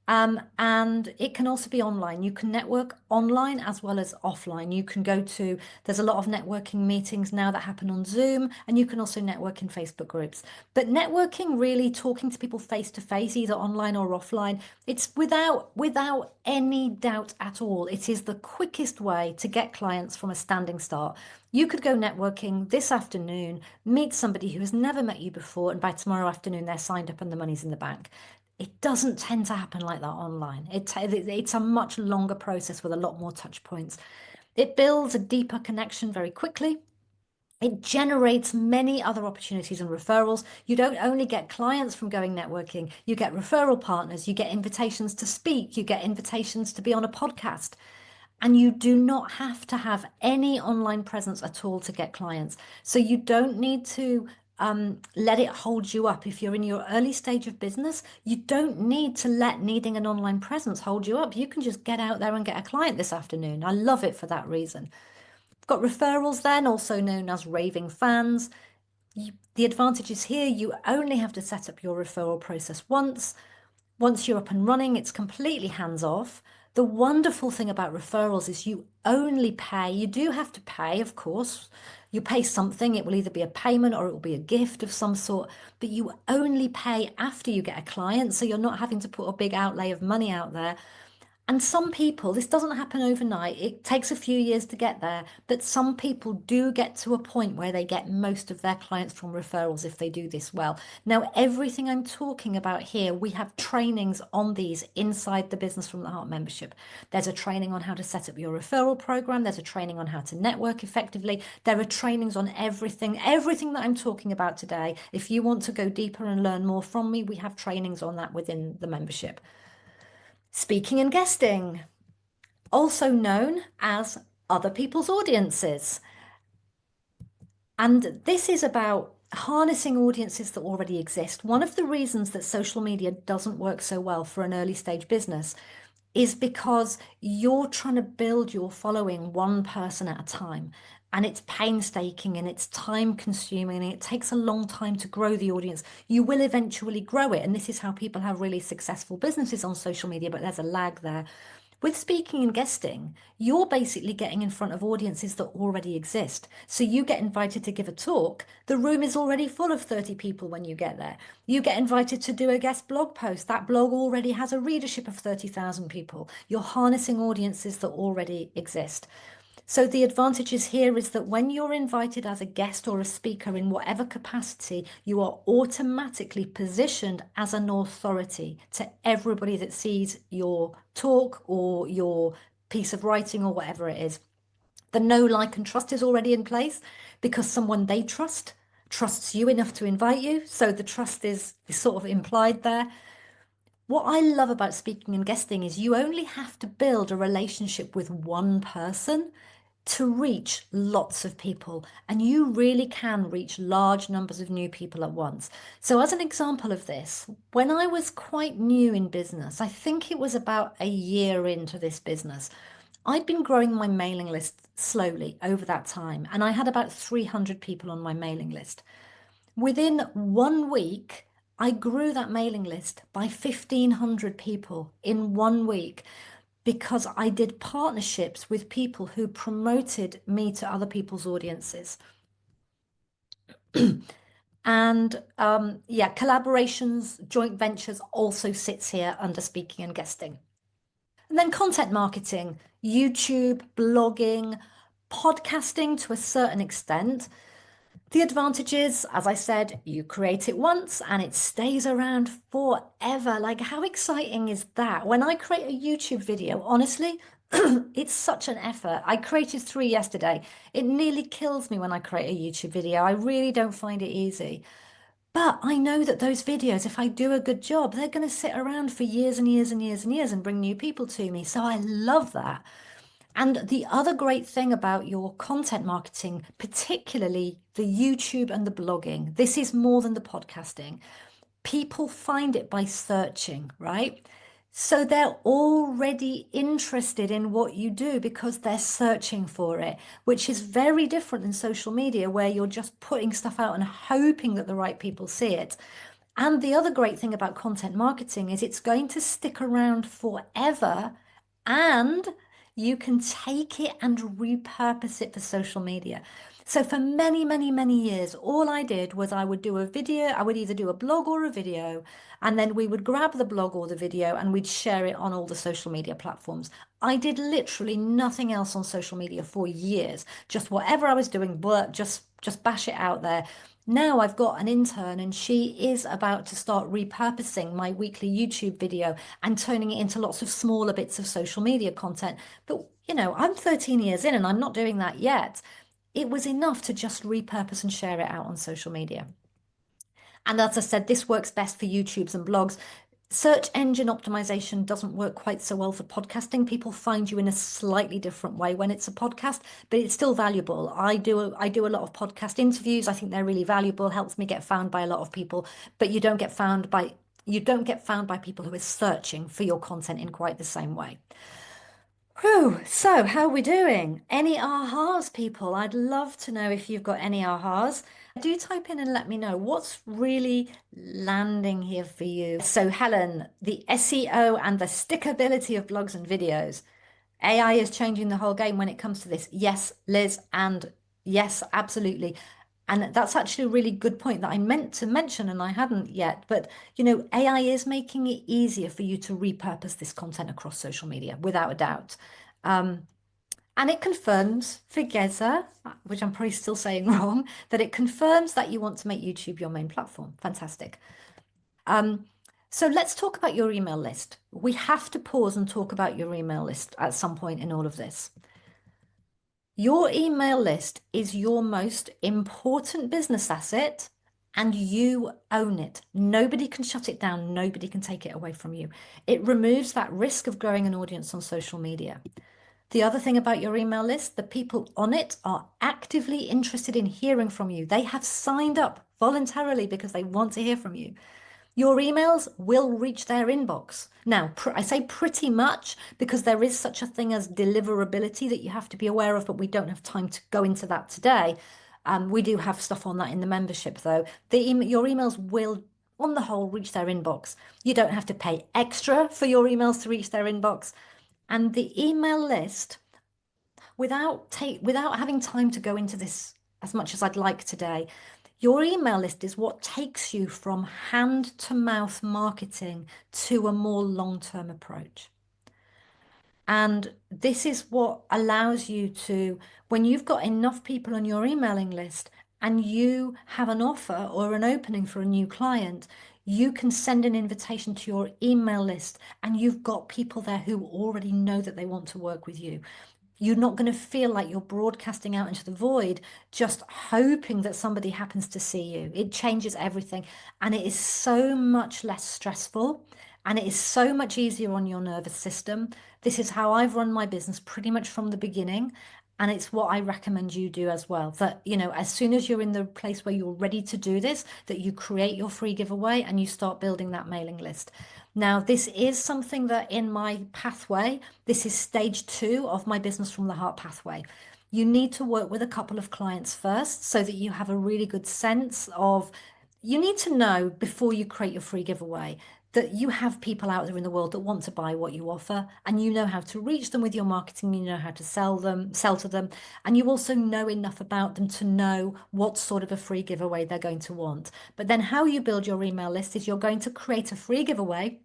And it can also be online. You can network online as well as offline. You can go to, there's a lot of networking meetings now that happen on Zoom, and you can also network in Facebook groups. But networking, really talking to people face to face, either online or offline, it's without any doubt at all, it is the quickest way to get clients from a standing start. You could go networking this afternoon, meet somebody who has never met you before, and by tomorrow afternoon, they're signed up and the money's in the bank. It doesn't tend to happen like that online. It's a much longer process with a lot more touch points. It builds a deeper connection very quickly. It generates many other opportunities and referrals. You don't only get clients from going networking, you get referral partners, you get invitations to speak, you get invitations to be on a podcast. And you do not have to have any online presence at all to get clients. So you don't need to let it hold you up. If you're in your early stage of business, you don't need to let needing an online presence hold you up. You can just get out there and get a client this afternoon. I love it for that reason. Got referrals then, also known as raving fans. The advantage is here, you only have to set up your referral process once. Once you're up and running, it's completely hands off. The wonderful thing about referrals is you only pay, you do have to pay, of course. You pay something, it will either be a payment or it will be a gift of some sort, but you only pay after you get a client. So you're not having to put a big outlay of money out there. And some people, this doesn't happen overnight. It takes a few years to get there, but some people do get to a point where they get most of their clients from referrals if they do this well. Now, everything I'm talking about here, we have trainings on these inside the Business from the Heart membership. There's a training on how to set up your referral program. There's a training on how to network effectively. There are trainings on everything that I'm talking about today. If you want to go deeper and learn more from me, we have trainings on that within the membership. Speaking and guesting, also known as other people's audiences. And this is about harnessing audiences that already exist. One of the reasons that social media doesn't work so well for an early stage business is because you're trying to build your following one person at a time. And it's painstaking and it's time consuming and it takes a long time to grow the audience. You will eventually grow it. And this is how people have really successful businesses on social media, but there's a lag there. With speaking and guesting, you're basically getting in front of audiences that already exist. So you get invited to give a talk, the room is already full of 30 people when you get there. You get invited to do a guest blog post, that blog already has a readership of 30,000 people. You're harnessing audiences that already exist. So the advantages here is that when you're invited as a guest or a speaker in whatever capacity, you are automatically positioned as an authority to everybody that sees your talk or your piece of writing or whatever it is. The know, like, and trust is already in place because someone they trust trusts you enough to invite you. So the trust is sort of implied there. What I love about speaking and guesting is you only have to build a relationship with one person to reach lots of people, and you really can reach large numbers of new people at once. So, as an example of this, when I was quite new in business, I think it was about a year into this business, I'd been growing my mailing list slowly over that time, and I had about 300 people on my mailing list. Within 1 week, I grew that mailing list by 1,500 people in 1 week because I did partnerships with people who promoted me to other people's audiences. And yeah, collaborations, joint ventures also sits here under speaking and guesting. And then content marketing, YouTube, blogging, podcasting to a certain extent. The advantage is, as I said, you create it once and it stays around forever. Like, how exciting is that? When I create a YouTube video, honestly, it's such an effort. I created 3 yesterday. It nearly kills me when I create a YouTube video. I really don't find it easy. But I know that those videos, if I do a good job, they're going to sit around for years and years and years and years and bring new people to me. So I love that. And the other great thing about your content marketing, particularly the YouTube and the blogging, this is more than the podcasting. People find it by searching, right? So they're already interested in what you do because they're searching for it, which is very different than social media where you're just putting stuff out and hoping that the right people see it. And the other great thing about content marketing is it's going to stick around forever and you can take it and repurpose it for social media. So for many, many, many years, all I did was I would do a video, I would either do a blog or a video, and then we would grab the blog or the video and we'd share it on all the social media platforms. I did literally nothing else on social media for years. Just whatever I was doing, just bash it out there. Now I've got an intern and she is about to start repurposing my weekly YouTube video and turning it into lots of smaller bits of social media content. But, I'm 13 years in and I'm not doing that yet. It was enough to just repurpose and share it out on social media. And as I said, this works best for YouTubes and blogs. Search engine optimization doesn't work quite so well for podcasting. People find you in a slightly different way when it's a podcast, but it's still valuable. I do a lot of podcast interviews. I think they're really valuable, helps me get found by a lot of people, but you don't get found by people who are searching for your content in quite the same way. Whew. So, how are we doing? Any ahas, people? I'd love to know if you've got any ahas. Do type in and let me know what's really landing here for you. So, Helen, the SEO and the stickability of blogs and videos. AI is changing the whole game when it comes to this. Yes, Liz, and yes, absolutely. And that's actually a really good point that I meant to mention and I hadn't yet. But, AI is making it easier for you to repurpose this content across social media, without a doubt. Um, and it confirms for Geza, which I'm probably still saying wrong, that it confirms that you want to make YouTube your main platform. Fantastic. Um, so let's talk about your email list. We have to pause and talk about your email list at some point in all of this. Your email list is your most important business asset and you own it. Nobody can shut it down. Nobody can take it away from you. It removes that risk of growing an audience on social media. The other thing about your email list, the people on it are actively interested in hearing from you. They have signed up voluntarily because they want to hear from you. Your emails will reach their inbox. Now, I say pretty much because there is such a thing as deliverability that you have to be aware of, but we don't have time to go into that today. We do have stuff on that in the membership, though. Your emails will, on the whole, reach their inbox. You don't have to pay extra for your emails to reach their inbox. And the email list, without having time to go into this as much as I'd like today, your email list is what takes you from hand to mouth marketing to a more long-term approach. And this is what allows you to, when you've got enough people on your emailing list and you have an offer or an opening for a new client, you can send an invitation to your email list and you've got people there who already know that they want to work with you. You're not going to feel like you're broadcasting out into the void, just hoping that somebody happens to see you. It changes everything. And it is so much less stressful and it is so much easier on your nervous system. This is how I've run my business pretty much from the beginning. And it's what I recommend you do as well. That, as soon as you're in the place where you're ready to do this, that you create your free giveaway and you start building that mailing list. Now, this is something that in my pathway, this is stage 2 of my business from the heart pathway. You need to work with a couple of clients first so that you have a really good sense of, you need to know before you create your free giveaway that you have people out there in the world that want to buy what you offer and you know how to reach them with your marketing, you know how to sell to them, and you also know enough about them to know what sort of a free giveaway they're going to want. But then how you build your email list is you're going to create a free giveaway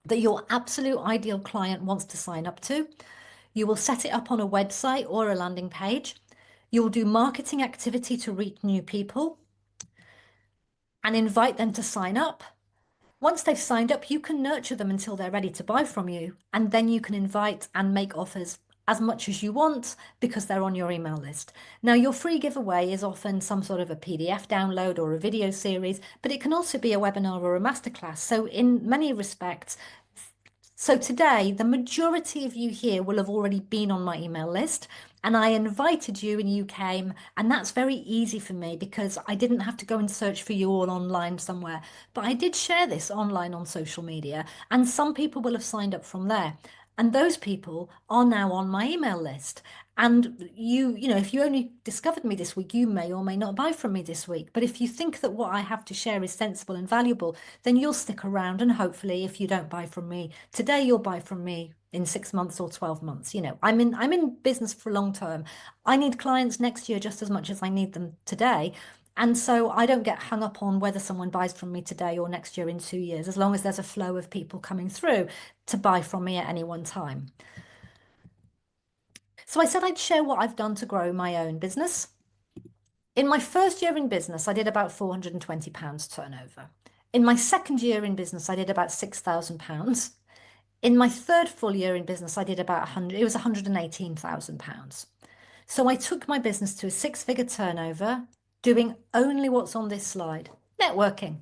that your absolute ideal client wants to sign up to. You will set it up on a website or a landing page. You'll do marketing activity to reach new people and invite them to sign up. Once they've signed up, you can nurture them until they're ready to buy from you. And then you can invite and make offers as much as you want because they're on your email list. Now, your free giveaway is often some sort of a PDF download or a video series, but it can also be a webinar or a masterclass. So in many respects, so today, the majority of you here will have already been on my email list and I invited you and you came, and that's very easy for me because I didn't have to go and search for you all online somewhere. But I did share this online on social media and some people will have signed up from there. And those people are now on my email list. And if you only discovered me this week, you may or may not buy from me this week. But if you think that what I have to share is sensible and valuable, then you'll stick around. And hopefully, if you don't buy from me today, you'll buy from me in 6 months or 12 months. I'm in business for long term. I need clients next year just as much as I need them today. And so I don't get hung up on whether someone buys from me today or next year in 2 years, as long as there's a flow of people coming through to buy from me at any one time. So I said I'd share what I've done to grow my own business. In my first year in business, I did about £420 turnover. In my second year in business, I did about £6,000. In my third full year in business, I did about it was £118,000. So I took my business to a six-figure turnover, doing only what's on this slide, networking.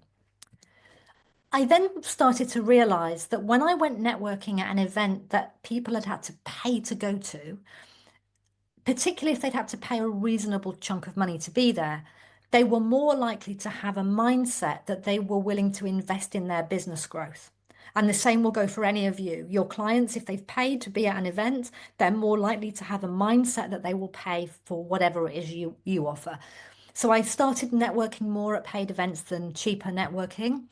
I then started to realize that when I went networking at an event that people had to pay to go to, particularly if they'd had to pay a reasonable chunk of money to be there, they were more likely to have a mindset that they were willing to invest in their business growth. And the same will go for any of you. Your clients, if they've paid to be at an event, they're more likely to have a mindset that they will pay for whatever it is you offer. So I started networking more at paid events than cheaper networking.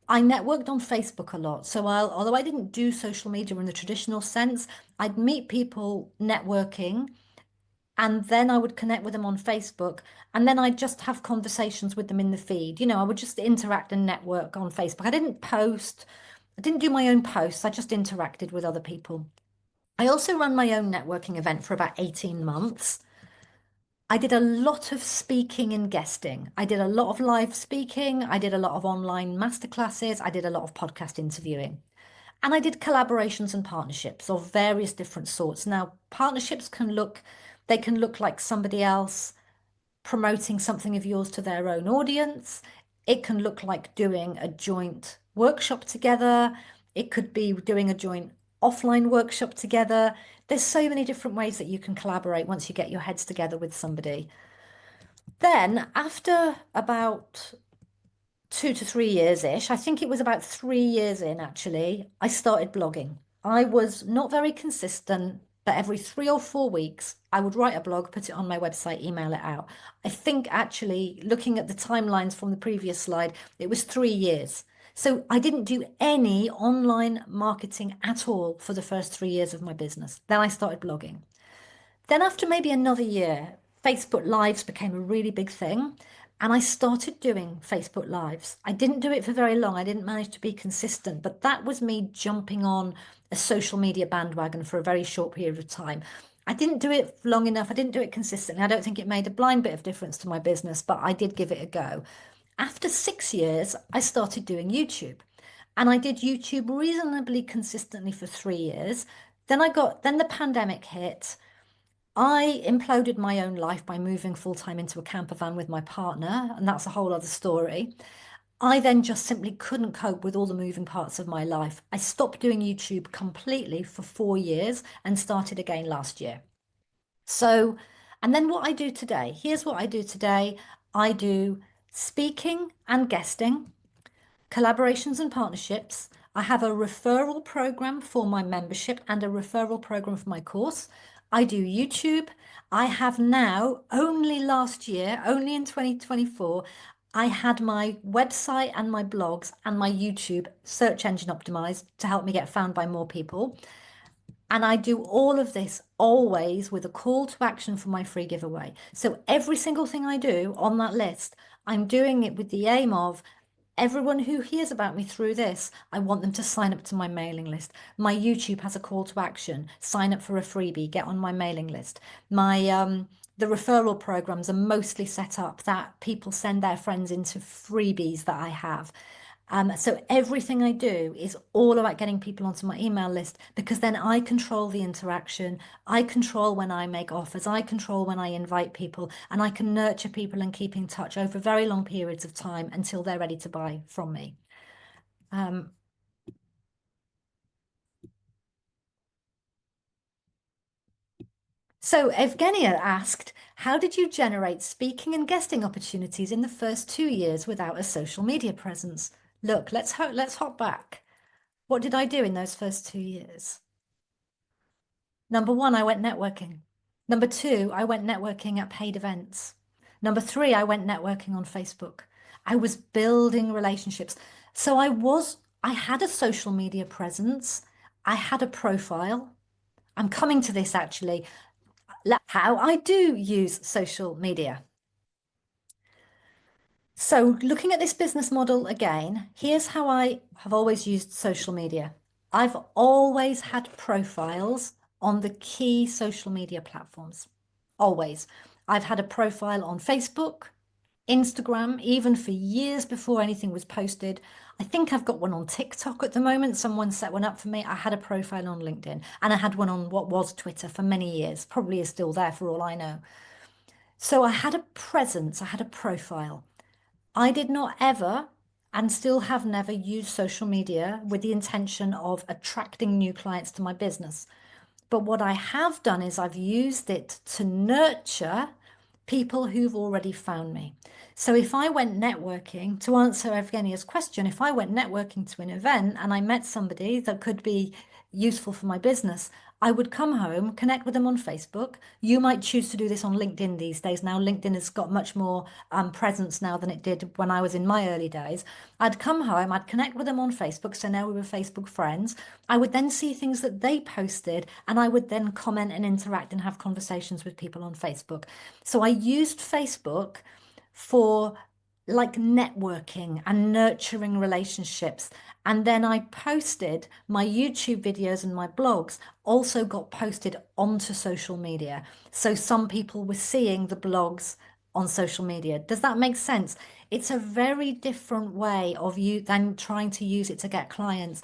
I networked on Facebook a lot. So although I didn't do social media in the traditional sense, I'd meet people networking and then I would connect with them on Facebook, and then I'd just have conversations with them in the feed. I would just interact and network on Facebook. I didn't post, I didn't do my own posts, I just interacted with other people. I also ran my own networking event for about 18 months. I did a lot of speaking and guesting. I did a lot of live speaking. I did a lot of online masterclasses. I did a lot of podcast interviewing. And I did collaborations and partnerships of various different sorts. Now, partnerships they can look like somebody else promoting something of yours to their own audience. It can look like doing a joint workshop together. It could be doing a joint offline workshop together. There's so many different ways that you can collaborate once you get your heads together with somebody. Then, after about 2 to 3 years-ish, I think it was about 3 years in actually, I started blogging. I was not very consistent, but every 3 or 4 weeks, I would write a blog, put it on my website, email it out. I think actually, looking at the timelines from the previous slide, it was 3 years. So I didn't do any online marketing at all for the first 3 years of my business. Then I started blogging. Then, after maybe another year, Facebook Lives became a really big thing. And I started doing Facebook Lives. I didn't do it for very long. I didn't manage to be consistent, but that was me jumping on a social media bandwagon for a very short period of time. I didn't do it long enough. I didn't do it consistently. I don't think it made a blind bit of difference to my business, but I did give it a go. After 6 years, I started doing YouTube. And I did YouTube reasonably consistently for 3 years. Then the pandemic hit. I imploded my own life by moving full time into a camper van with my partner, and that's a whole other story. I then just simply couldn't cope with all the moving parts of my life. I stopped doing YouTube completely for 4 years and started again last year. So, and then what I do today, here's what I do today. I do speaking and guesting, collaborations and partnerships. I have a referral program for my membership and a referral program for my course. I do YouTube. I have now, only last year, only in 2024, I had my website and my blogs and my YouTube search engine optimized to help me get found by more people. And I do all of this always with a call to action for my free giveaway. So every single thing I do on that list, I'm doing it with the aim of everyone who hears about me through this, I want them to sign up to my mailing list. My YouTube has a call to action. Sign up for a freebie, get on my mailing list. The referral programs are mostly set up that people send their friends into freebies that I have. So everything I do is all about getting people onto my email list because then I control the interaction. I control when I make offers. I control when I invite people, and I can nurture people and keep in touch over very long periods of time until they're ready to buy from me. So Evgenia asked, how did you generate speaking and guesting opportunities in the first 2 years without a social media presence? Look, let's hop back. What did I do in those first 2 years? Number one, I went networking. Number two, I went networking at paid events. Number three, I went networking on Facebook. I was building relationships. So I had a social media presence. I had a profile. I'm coming to this actually. How I do use social media. So, looking at this business model again, here's how I have always used social media. I've always had profiles on the key social media platforms. Always. I've had a profile on Facebook, Instagram, even for years before anything was posted. I think I've got one on TikTok at the moment. Someone set one up for me. I had a profile on LinkedIn, and I had one on what was Twitter for many years, probably is still there for all I know. So I had a presence, I had a profile. I did not ever and still have never used social media with the intention of attracting new clients to my business. But what I have done is I've used it to nurture people who've already found me. So if I went networking, to answer Evgenia's question, if I went networking to an event and I met somebody that could be useful for my business, I would come home, connect with them on Facebook. You might choose to do this on LinkedIn these days. Now, LinkedIn has got much more presence now than it did when I was in my early days. I'd come home, I'd connect with them on Facebook. So now we were Facebook friends. I would then see things that they posted, and I would then comment and interact and have conversations with people on Facebook. So I used Facebook for like networking and nurturing relationships. And then I posted my YouTube videos, and my blogs also got posted onto social media. So some people were seeing the blogs on social media. Does that make sense? It's a very different way of you than trying to use it to get clients.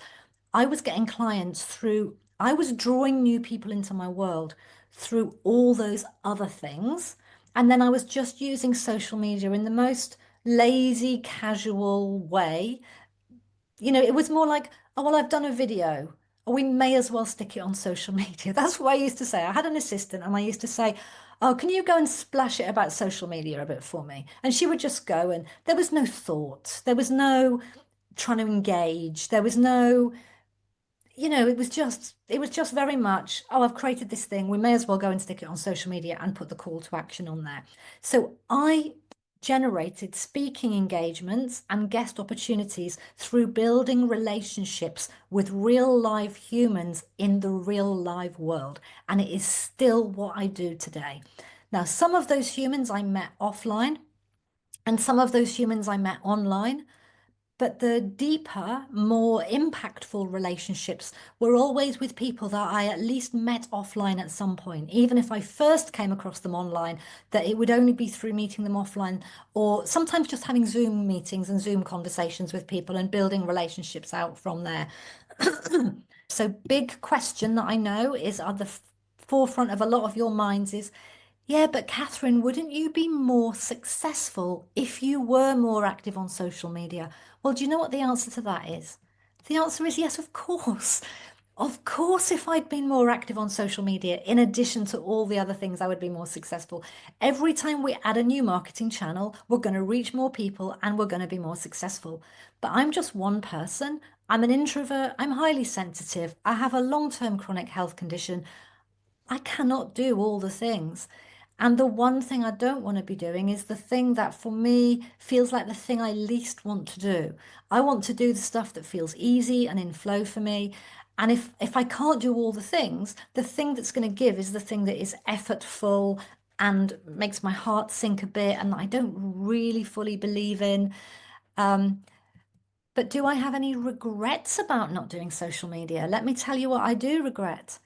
I was getting clients through, I was drawing new people into my world through all those other things. And then I was just using social media in the most lazy, casual way. It was more like, oh, well, I've done a video. Or we may as well stick it on social media. That's what I used to say. I had an assistant and I used to say, oh, can you go and splash it about social media a bit for me? And she would just go, and there was no thought. There was no trying to engage. There was no, it was just very much, oh, I've created this thing. We may as well go and stick it on social media and put the call to action on there. So I generated speaking engagements and guest opportunities through building relationships with real live humans in the real live world. And it is still what I do today. Now, some of those humans I met offline, and some of those humans I met online. But the deeper, more impactful relationships were always with people that I at least met offline at some point. Even if I first came across them online, that it would only be through meeting them offline, or sometimes just having Zoom meetings and Zoom conversations with people and building relationships out from there. So, big question that I know is at the forefront of a lot of your minds is, yeah, but Catherine, wouldn't you be more successful if you were more active on social media? Well, do you know what the answer to that is? The answer is yes, of course. Of course, if I'd been more active on social media, in addition to all the other things, I would be more successful. Every time we add a new marketing channel, we're going to reach more people and we're going to be more successful. But I'm just one person. I'm an introvert. I'm highly sensitive. I have a long-term chronic health condition. I cannot do all the things. And the one thing I don't want to be doing is the thing that for me feels like the thing I least want to do. I want to do the stuff that feels easy and in flow for me. And if I can't do all the thing that's going to give is the thing that is effortful and makes my heart sink a bit and I don't really fully believe in. Um, but do I have any regrets about not doing social media? Let me tell you what I do regret.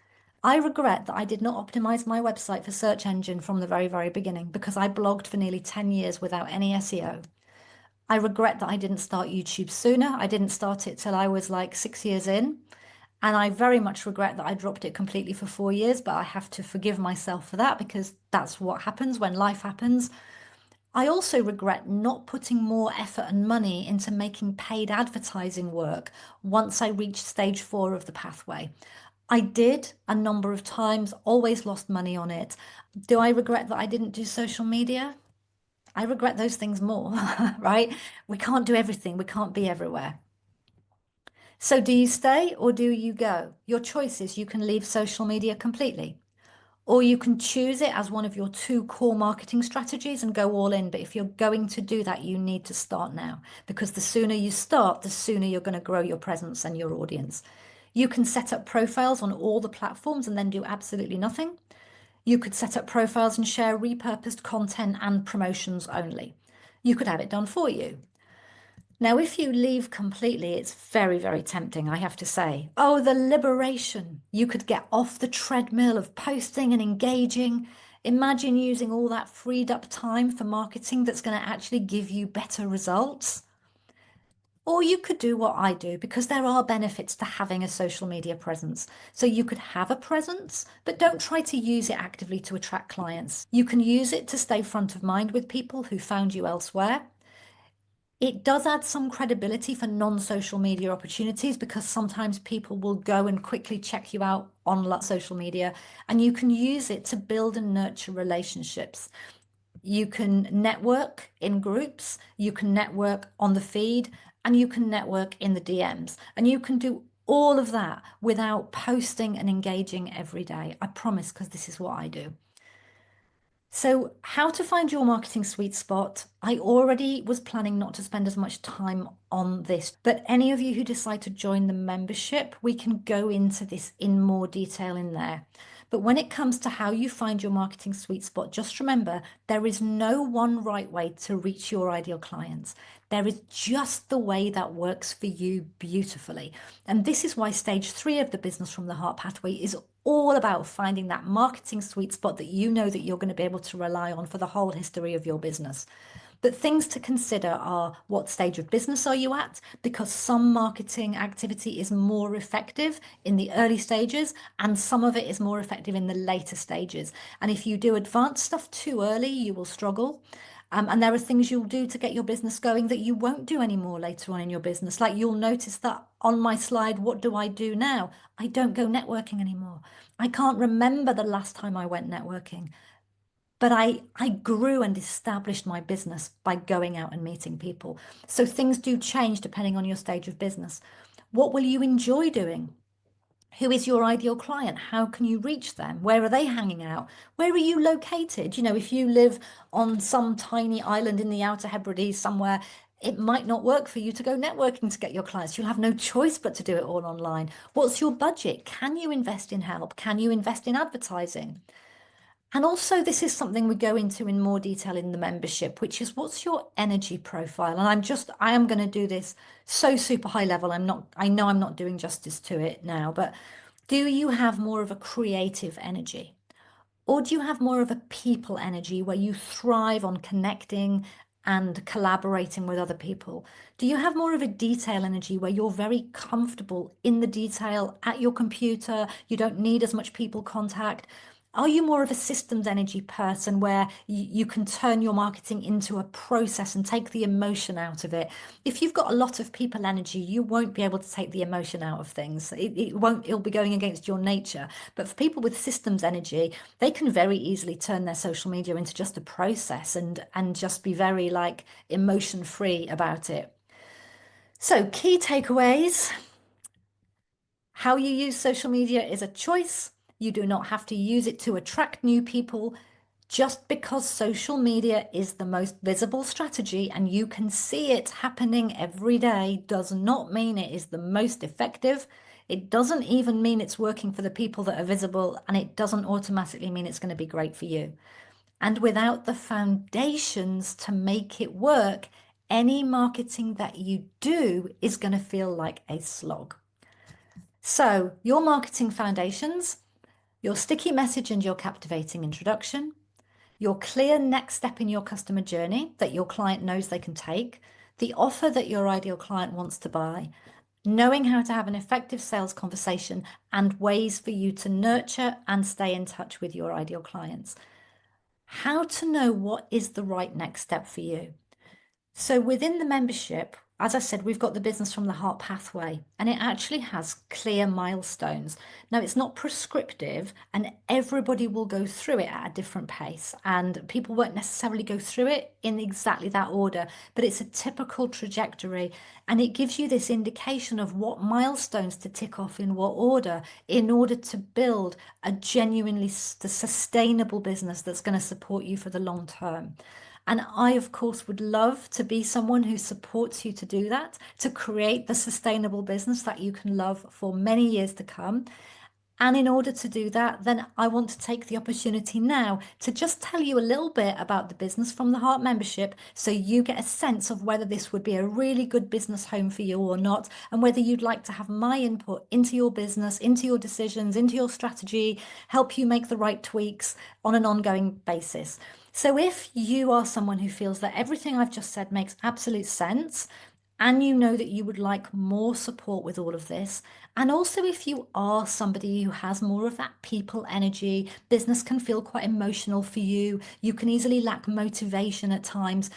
I regret that I did not optimize my website for search engine from the very, very beginning because I blogged for nearly 10 years without any SEO. I regret that I didn't start YouTube sooner. I didn't start it till I was like 6 years in. And I very much regret that I dropped it completely for 4 years, but I have to forgive myself for that because that's what happens when life happens. I also regret not putting more effort and money into making paid advertising work once I reached stage 4 of the pathway. I did a number of times, always lost money on it. Do I regret that I didn't do social media? I regret those things more, right? We can't do everything, we can't be everywhere. So, do you stay or do you go? Your choice is you can leave social media completely. Or you can choose it as one of your 2 core marketing strategies and go all in. But if you're going to do that, you need to start now because the sooner you start, the sooner you're going to grow your presence and your audience. You can set up profiles on all the platforms and then do absolutely nothing. You could set up profiles and share repurposed content and promotions only. You could have it done for you. Now, if you leave completely, it's very, very tempting, I have to say. Oh, the liberation. You could get off the treadmill of posting and engaging. Imagine using all that freed up time for marketing that's going to actually give you better results. Or you could do what I do because there are benefits to having a social media presence. So you could have a presence, but don't try to use it actively to attract clients. You can use it to stay front of mind with people who found you elsewhere. It does add some credibility for non-social media opportunities because sometimes people will go and quickly check you out on social media, and you can use it to build and nurture relationships. You can network in groups, you can network on the feed, and you can network in the DMs. And you can do all of that without posting and engaging every day. I promise, because this is what I do. So, how to find your marketing sweet spot? I already was planning not to spend as much time on this, but any of you who decide to join the membership, we can go into this in more detail in there. But when it comes to how you find your marketing sweet spot, just remember there is no one right way to reach your ideal clients. There is just the way that works for you beautifully. And this is why stage 3 of the Business from the Heart pathway is all about finding that marketing sweet spot that you know that you're going to be able to rely on for the whole history of your business. But things to consider are, what stage of business are you at? Because some marketing activity is more effective in the early stages and some of it is more effective in the later stages. And if you do advanced stuff too early, you will struggle. And there are things you'll do to get your business going that you won't do anymore later on in your business. Like you'll notice that on my slide, what do I do now? I don't go networking anymore. I can't remember the last time I went networking. But I grew and established my business by going out and meeting people. So things do change depending on your stage of business. What will you enjoy doing? Who is your ideal client? How can you reach them? Where are they hanging out? Where are you located? You know, if you live on some tiny island in the Outer Hebrides somewhere, it might not work for you to go networking to get your clients. You'll have no choice but to do it all online. What's your budget? Can you invest in help? Can you invest in advertising? And also, this is something we go into in more detail in the membership, which is what's your energy profile? And I am going to do this so super high level. I know I'm not doing justice to it now, but do you have more of a creative energy? Or do you have more of a people energy where you thrive on connecting and collaborating with other people? Do you have more of a detail energy where you're very comfortable in the detail at your computer? You don't need as much people contact. Are you more of a systems energy person where you can turn your marketing into a process and take the emotion out of it? If you've got a lot of people energy, you won't be able to take the emotion out of things. It'll be going against your nature. But for people with systems energy, they can very easily turn their social media into just a process and just be very like emotion free about it. So, key takeaways: how you use social media is a choice. You do not have to use it to attract new people. Just because social media is the most visible strategy and you can see it happening every day does not mean it is the most effective. It doesn't even mean it's working for the people that are visible, and it doesn't automatically mean it's going to be great for you. And without the foundations to make it work, any marketing that you do is going to feel like a slog. So, your marketing foundations: your sticky message and your captivating introduction, your clear next step in your customer journey that your client knows they can take, the offer that your ideal client wants to buy, knowing how to have an effective sales conversation, and ways for you to nurture and stay in touch with your ideal clients. How to know what is the right next step for you. So within the membership, as I said, we've got the Business from the Heart pathway, and it actually has clear milestones. Now, it's not prescriptive, and everybody will go through it at a different pace, and people won't necessarily go through it in exactly that order, but it's a typical trajectory, and it gives you this indication of what milestones to tick off in what order in order to build a genuinely sustainable business that's going to support you for the long term. And I, of course, would love to be someone who supports you to do that, to create the sustainable business that you can love for many years to come. And in order to do that, then I want to take the opportunity now to just tell you a little bit about the Business from the Heart membership so you get a sense of whether this would be a really good business home for you or not, and whether you'd like to have my input into your business, into your decisions, into your strategy, help you make the right tweaks on an ongoing basis. So if you are someone who feels that everything I've just said makes absolute sense, and you know that you would like more support with all of this, and also if you are somebody who has more of that people energy, business can feel quite emotional for you, you can easily lack motivation at times,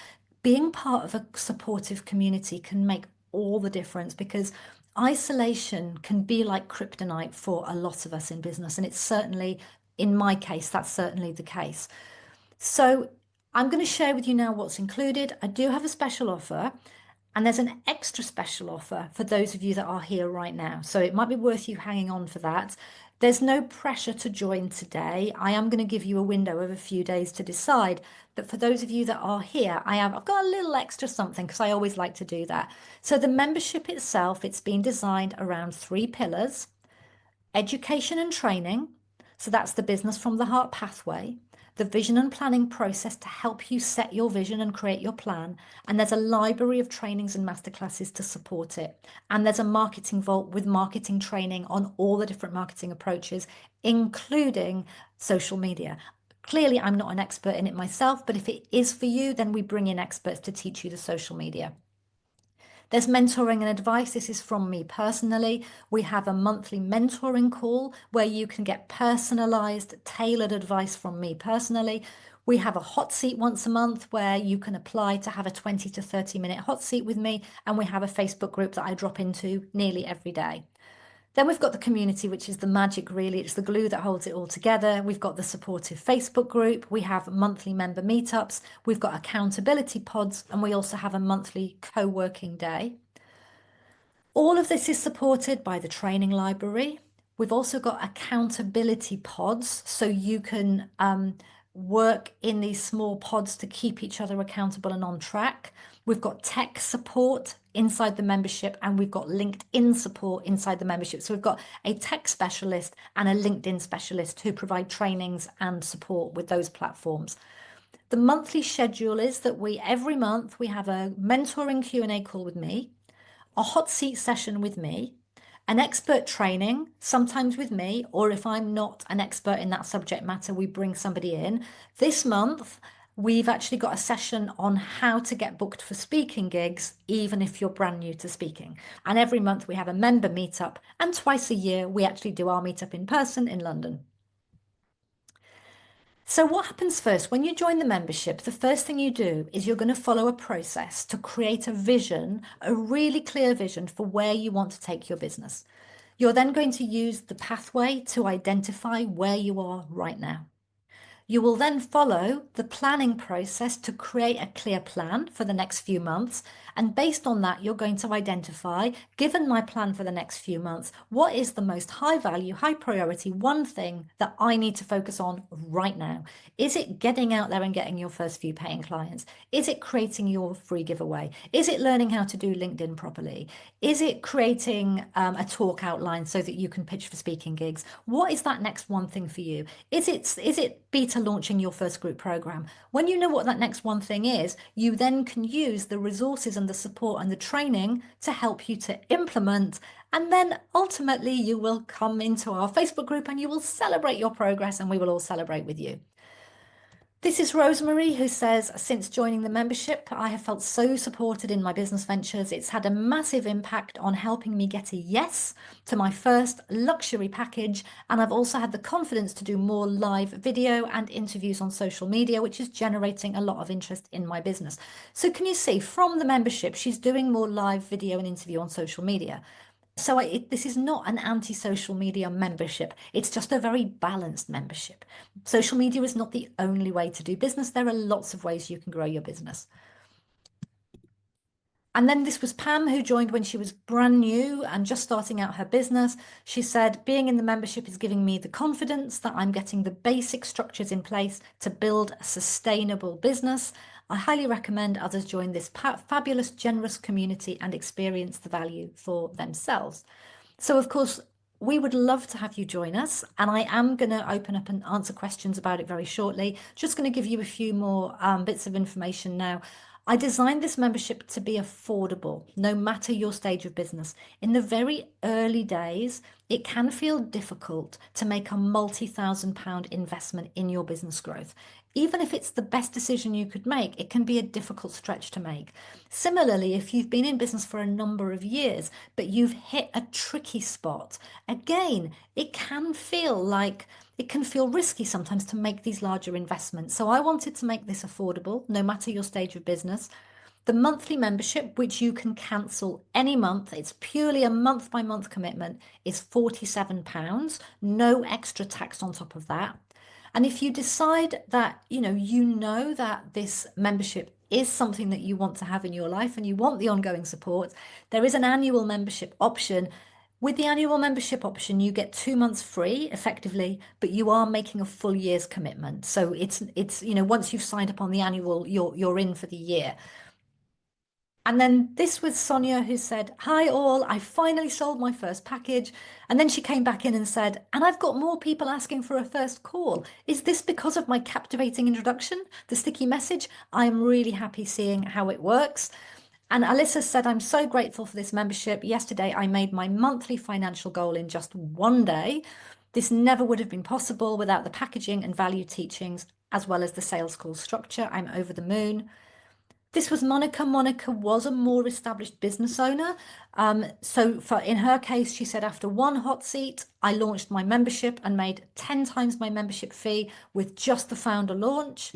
being part of a supportive community can make all the difference, because isolation can be like kryptonite for a lot of us in business. And it's certainly, in my case, that's certainly the case. So I'm going to share with you now what's included. I do have a special offer, and there's an extra special offer for those of you that are here right now. So it might be worth you hanging on for that. There's no pressure to join today. I am going to give you a window of a few days to decide. But for those of you that are here, I've got a little extra something because I always like to do that. So the membership itself, it's been designed around 3 pillars: education and training. So that's the business from the heart pathway, the vision and planning process to help you set your vision and create your plan. And there's a library of trainings and masterclasses to support it. And there's a marketing vault with marketing training on all the different marketing approaches, including social media. Clearly, I'm not an expert in it myself, but if it is for you, then we bring in experts to teach you the social media. There's mentoring and advice. This is from me personally. We have a monthly mentoring call where you can get personalized, tailored advice from me personally. We have a hot seat once a month where you can apply to have a 20 to 30-minute hot seat with me. And we have a Facebook group that I drop into nearly every day. Then we've got the community, which is the magic, really. It's the glue that holds it all together. We've got the supportive Facebook group. We have monthly member meetups. We've got accountability pods, and we also have a monthly co-working day. All of this is supported by the training library. We've also got accountability pods, so you can work in these small pods to keep each other accountable and on track. We've got tech support inside the membership, and we've got LinkedIn support inside the membership. So we've got a tech specialist and a LinkedIn specialist who provide trainings and support with those platforms. The monthly schedule is that every month we have a mentoring Q&A call with me, a hot seat session with me, an expert training, sometimes with me, or if I'm not an expert in that subject matter, we bring somebody in. This month, we've actually got a session on how to get booked for speaking gigs, even if you're brand new to speaking. And every month we have a member meetup, and twice a year we actually do our meetup in person in London. So what happens first? When you join the membership, the first thing you do is you're going to follow a process to create a vision, a really clear vision for where you want to take your business. You're then going to use the pathway to identify where you are right now. You will then follow the planning process to create a clear plan for the next few months. And based on that, you're going to identify, given my plan for the next few months, what is the most high value, high priority, one thing that I need to focus on right now? Is it getting out there and getting your first few paying clients? Is it creating your free giveaway? Is it learning how to do LinkedIn properly? Is it creating a talk outline so that you can pitch for speaking gigs? What is that next one thing for you? Is it beta launching your first group program? When you know what that next one thing is, you then can use the resources and the support and the training to help you to implement. And then ultimately you will come into our Facebook group and you will celebrate your progress, and we will all celebrate with you. This is Rosemary, who says, since joining the membership, I have felt so supported in my business ventures. It's had a massive impact on helping me get a yes to my first luxury package. And I've also had the confidence to do more live video and interviews on social media, which is generating a lot of interest in my business. So can you see from the membership, she's doing more live video and interview on social media. So this is not an anti-social media membership. It's just a very balanced membership. Social media is not the only way to do business. There are lots of ways you can grow your business. And then this was Pam, who joined when she was brand new and just starting out her business. She said, being in the membership is giving me the confidence that I'm getting the basic structures in place to build a sustainable business. I highly recommend others join this fabulous, generous community and experience the value for themselves. So, of course, we would love to have you join us, and I am going to open up and answer questions about it very shortly. Just going to give you a few more bits of information now. I designed this membership to be affordable, no matter your stage of business. In the very early days, it can feel difficult to make a multi-thousand-pound investment in your business growth. Even if it's the best decision you could make, it can be a difficult stretch to make. Similarly, if you've been in business for a number of years, but you've hit a tricky spot, again, it can feel risky sometimes to make these larger investments. So I wanted to make this affordable, no matter your stage of business. The monthly membership, which you can cancel any month, it's purely a month-by-month commitment, is £47, no extra tax on top of that. And if you decide that, you know that this membership is something that you want to have in your life and you want the ongoing support, there is an annual membership option. With the annual membership option, you get 2 months free effectively, but you are making a full year's commitment. So once you've signed up on the annual, you're in for the year. And then this was Sonia who said, "Hi all, I finally sold my first package." And then she came back in and said, "And I've got more people asking for a first call. Is this because of my captivating introduction, the sticky message? I'm really happy seeing how it works." And Alyssa said, "I'm so grateful for this membership. Yesterday, I made my monthly financial goal in just one day. This never would have been possible without the packaging and value teachings, as well as the sales call structure. I'm over the moon." This was Monica. Monica was a more established business owner. So in her case, she said, "After one hot seat, I launched my membership and made 10 times my membership fee with just the founder launch."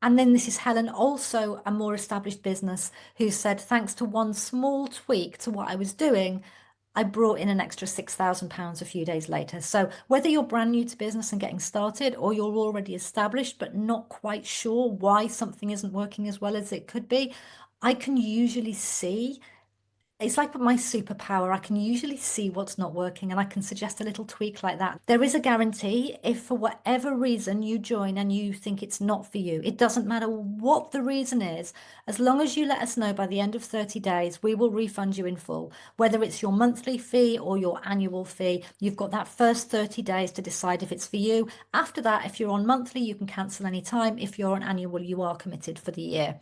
And then this is Helen, also a more established business, who said, "Thanks to one small tweak to what I was doing, I brought in an extra £6,000 a few days later." So whether you're brand new to business and getting started, or you're already established but not quite sure why something isn't working as well as it could be, I can usually see, it's like my superpower. I can usually see what's not working and I can suggest a little tweak like that. There is a guarantee if for whatever reason you join and you think it's not for you, it doesn't matter what the reason is, as long as you let us know by the end of 30 days, we will refund you in full. Whether it's your monthly fee or your annual fee, you've got that first 30 days to decide if it's for you. After that, if you're on monthly, you can cancel any time. If you're on annual, you are committed for the year.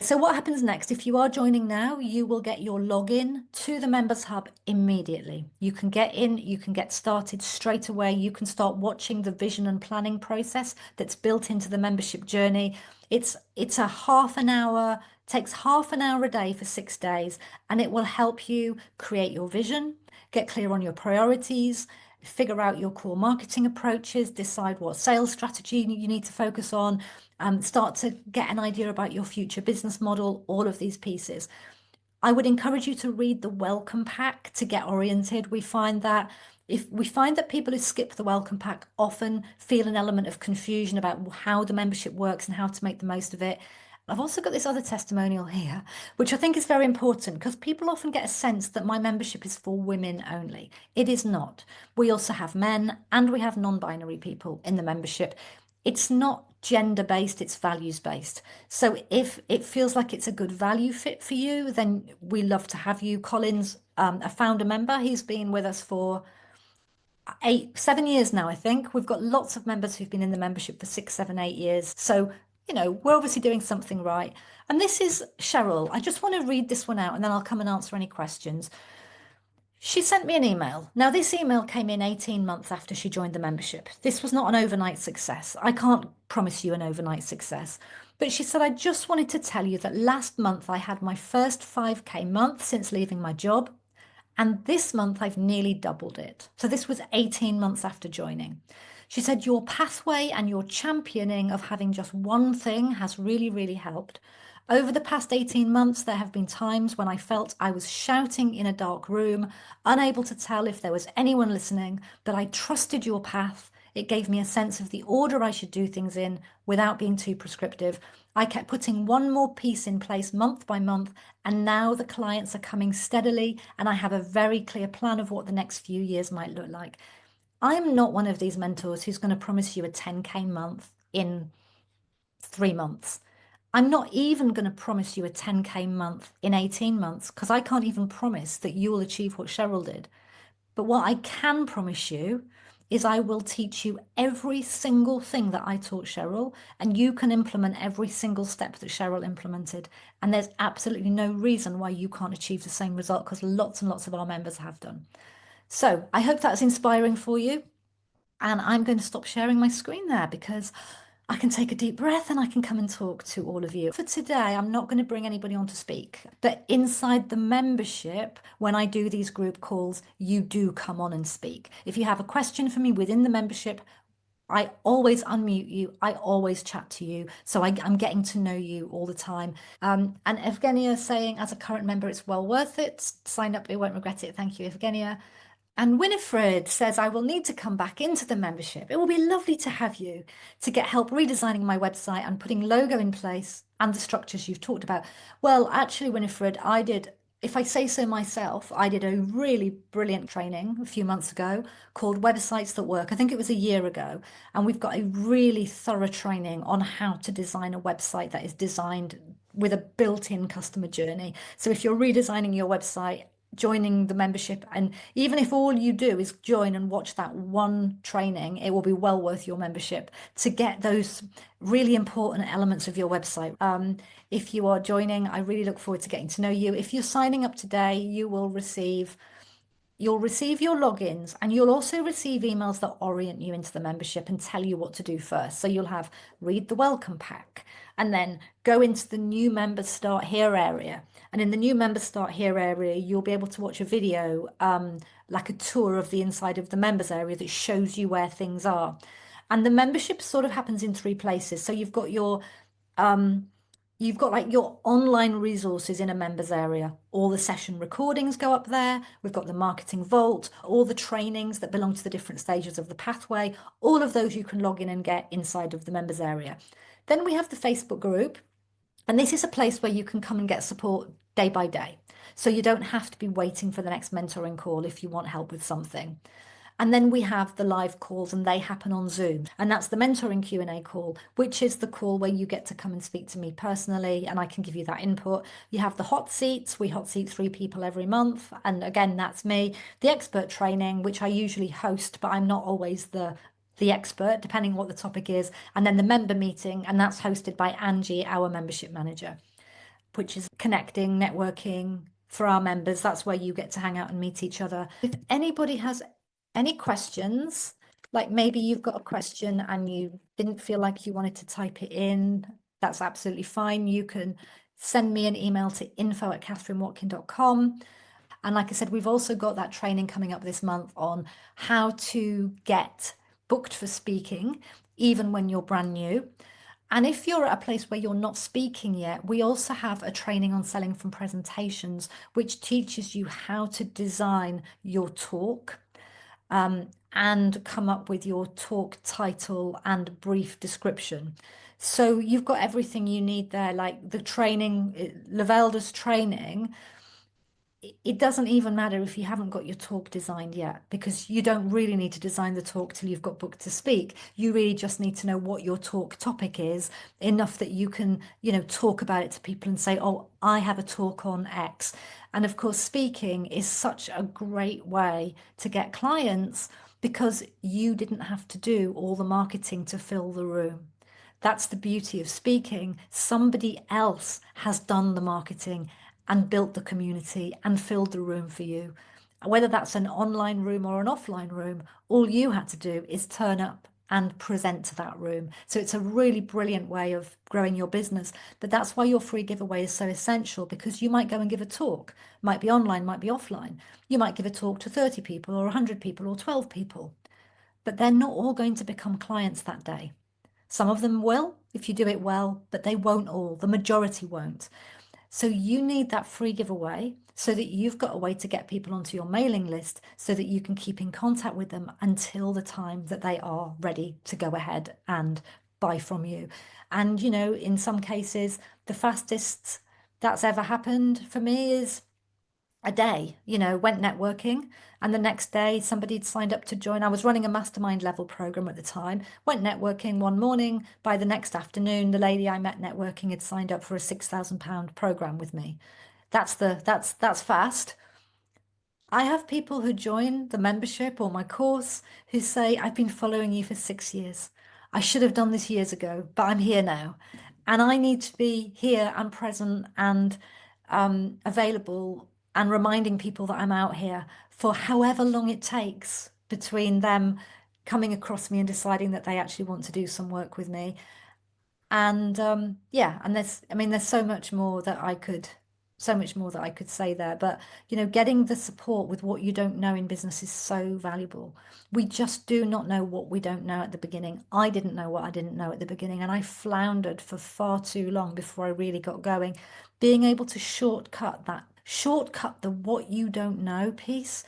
So what happens next? If you are joining now, you will get your login to the Members Hub immediately. You can get in, you can get started straight away. You can start watching the vision and planning process that's built into the membership journey. It's a half an hour, takes half an hour a day for 6 days, and it will help you create your vision, get clear on your priorities, figure out your core marketing approaches, decide what sales strategy you need to focus on, start to get an idea about your future business model, all of these pieces. I would encourage you to read the welcome pack to get oriented. We find that people who skip the welcome pack often feel an element of confusion about how the membership works and how to make the most of it. I've also got this other testimonial here, which I think is very important because people often get a sense that my membership is for women only. It is not. We also have men and we have non-binary people in the membership. It's not gender-based, it's values-based. So if it feels like it's a good value fit for you, then we love to have you. Colin's a founder member. He's been with us for 7 years now, I think. We've got lots of members who've been in the membership for 6, 7, 8 years. So, we're obviously doing something right. And this is Cheryl. I just want to read this one out and then I'll come and answer any questions. She sent me an email. Now, this email came in 18 months after she joined the membership. This was not an overnight success. I can't promise you an overnight success. But she said, "I just wanted to tell you that last month I had my first 5K month since leaving my job. And this month I've nearly doubled it." So this was 18 months after joining. She said, "Your pathway and your championing of having just one thing has really, really helped. Over the past 18 months, there have been times when I felt I was shouting in a dark room, unable to tell if there was anyone listening, but I trusted your path. It gave me a sense of the order I should do things in without being too prescriptive. I kept putting one more piece in place month by month, and now the clients are coming steadily, and I have a very clear plan of what the next few years might look like." I'm not one of these mentors who's going to promise you a 10K month in 3 months. I'm not even going to promise you a 10K month in 18 months because I can't even promise that you will achieve what Cheryl did. But what I can promise you is I will teach you every single thing that I taught Cheryl, and you can implement every single step that Cheryl implemented. And there's absolutely no reason why you can't achieve the same result because lots and lots of our members have done. So I hope that's inspiring for you. And I'm going to stop sharing my screen there because I can take a deep breath and I can come and talk to all of you. For today, I'm not going to bring anybody on to speak, but inside the membership, when I do these group calls, you do come on and speak. If you have a question for me within the membership, I always unmute you. I always chat to you. So I'm getting to know you all the time. And Evgenia saying, as a current member, it's well worth it. Sign up, you won't regret it. Thank you, Evgenia. And Winifred says, I will need to come back into the membership. It will be lovely to have you to get help redesigning my website and putting logo in place and the structures you've talked about. Well, actually, Winifred, if I say so myself, I did a really brilliant training a few months ago called Websites That Work. I think it was a year ago. And we've got a really thorough training on how to design a website that is designed with a built-in customer journey. So if you're redesigning your website, joining the membership, and even if all you do is join and watch that one training, it will be well worth your membership to get those really important elements of your website. If you are joining, I really look forward to getting to know you. If you're signing up today, you'll receive your logins, and you'll also receive emails that orient you into the membership and tell you what to do first. So you'll have read the welcome pack and then go into the new member start here area. And in the new member start here area, you'll be able to watch a video, like a tour of the inside of the members area that shows you where things are. And the membership sort of happens in three places. So um, you've got like your online resources in a members area. All the session recordings go up there. We've got the marketing vault, all the trainings that belong to the different stages of the pathway. All of those you can log in and get inside of the members area. Then we have the Facebook group, and this is a place where you can come and get support day by day. So you don't have to be waiting for the next mentoring call if you want help with something. And then we have the live calls, and they happen on Zoom. And that's the mentoring Q&A call, which is the call where you get to come and speak to me personally, and I can give you that input. You have the hot seats. We hot seat 3 people every month. And again, that's me. The expert training, which I usually host, but I'm not always the expert, depending what the topic is. And then the member meeting, and that's hosted by Angie, our membership manager, which is connecting, networking for our members. That's where you get to hang out and meet each other. If anybody has any questions, like maybe you've got a question and you didn't feel like you wanted to type it in, that's absolutely fine. You can send me an email to info@catherinewatkin.com. And like I said, we've also got that training coming up this month on how to get booked for speaking, even when you're brand new. And if you're at a place where you're not speaking yet, we also have a training on selling from presentations, which teaches you how to design your talk, and come up with your talk title and brief description. So you've got everything you need there, like the training, Lavelda's training. It doesn't even matter if you haven't got your talk designed yet, because you don't really need to design the talk till you've got booked to speak. You really just need to know what your talk topic is, enough that you can, talk about it to people and say, oh, I have a talk on X. And of course, speaking is such a great way to get clients because you didn't have to do all the marketing to fill the room. That's the beauty of speaking. Somebody else has done the marketing and built the community and filled the room for you. Whether that's an online room or an offline room, all you had to do is turn up and present to that room. So it's a really brilliant way of growing your business. But that's why your free giveaway is so essential, because you might go and give a talk, might be online, might be offline. You might give a talk to 30 people or 100 people or 12 people, but they're not all going to become clients that day. Some of them will if you do it well, but they won't all. The majority won't. So you need that free giveaway so that you've got a way to get people onto your mailing list so that you can keep in contact with them until the time that they are ready to go ahead and buy from you. And, in some cases, the fastest that's ever happened for me is a day, went networking, and the next day somebody had signed up to join. I was running a mastermind level program at the time, went networking one morning. By the next afternoon, the lady I met networking had signed up for a £6,000 program with me. That's fast. I have people who join the membership or my course who say, I've been following you for 6 years. I should have done this years ago, but I'm here now. And I need to be here and present and available and reminding people that I'm out here for however long it takes between them coming across me and deciding that they actually want to do some work with me. And yeah, and there's so much more that I could say there. But getting the support with what you don't know in business is so valuable. We just do not know what we don't know at the beginning. I didn't know what I didn't know at the beginning, and I floundered for far too long before I really got going. Being able to shortcut the what you don't know piece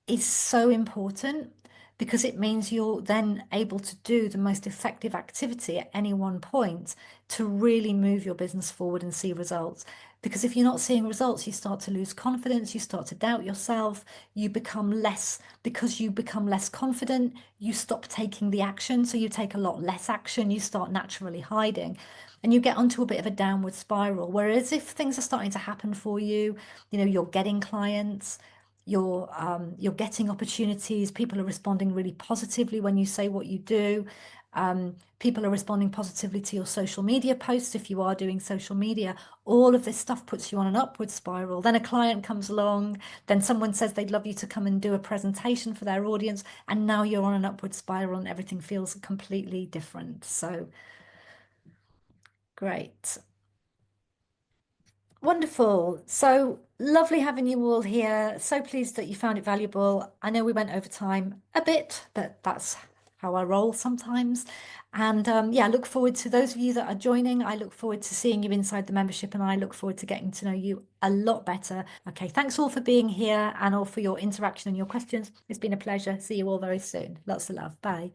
is so important because it means you're then able to do the most effective activity at any one point to really move your business forward and see results. Because if you're not seeing results, you start to lose confidence, you start to doubt yourself, you become less, because you become less confident, you stop taking the action. So you take a lot less action, you start naturally hiding, and you get onto a bit of a downward spiral. Whereas if things are starting to happen for you, you're getting clients, you're getting opportunities. People are responding really positively when you say what you do. People are responding positively to your social media posts if you are doing social media. All of this stuff puts you on an upward spiral. Then a client comes along, then someone says they'd love you to come and do a presentation for their audience, and now you're on an upward spiral and everything feels completely different. So great. Wonderful. So lovely having you all here. So pleased that you found it valuable. I know we went over time a bit, but that's how I roll sometimes. And yeah, I look forward to those of you that are joining. I look forward to seeing you inside the membership, and I look forward to getting to know you a lot better. Okay, thanks all for being here and all for your interaction and your questions. It's been a pleasure. See you all very soon. Lots of love. Bye.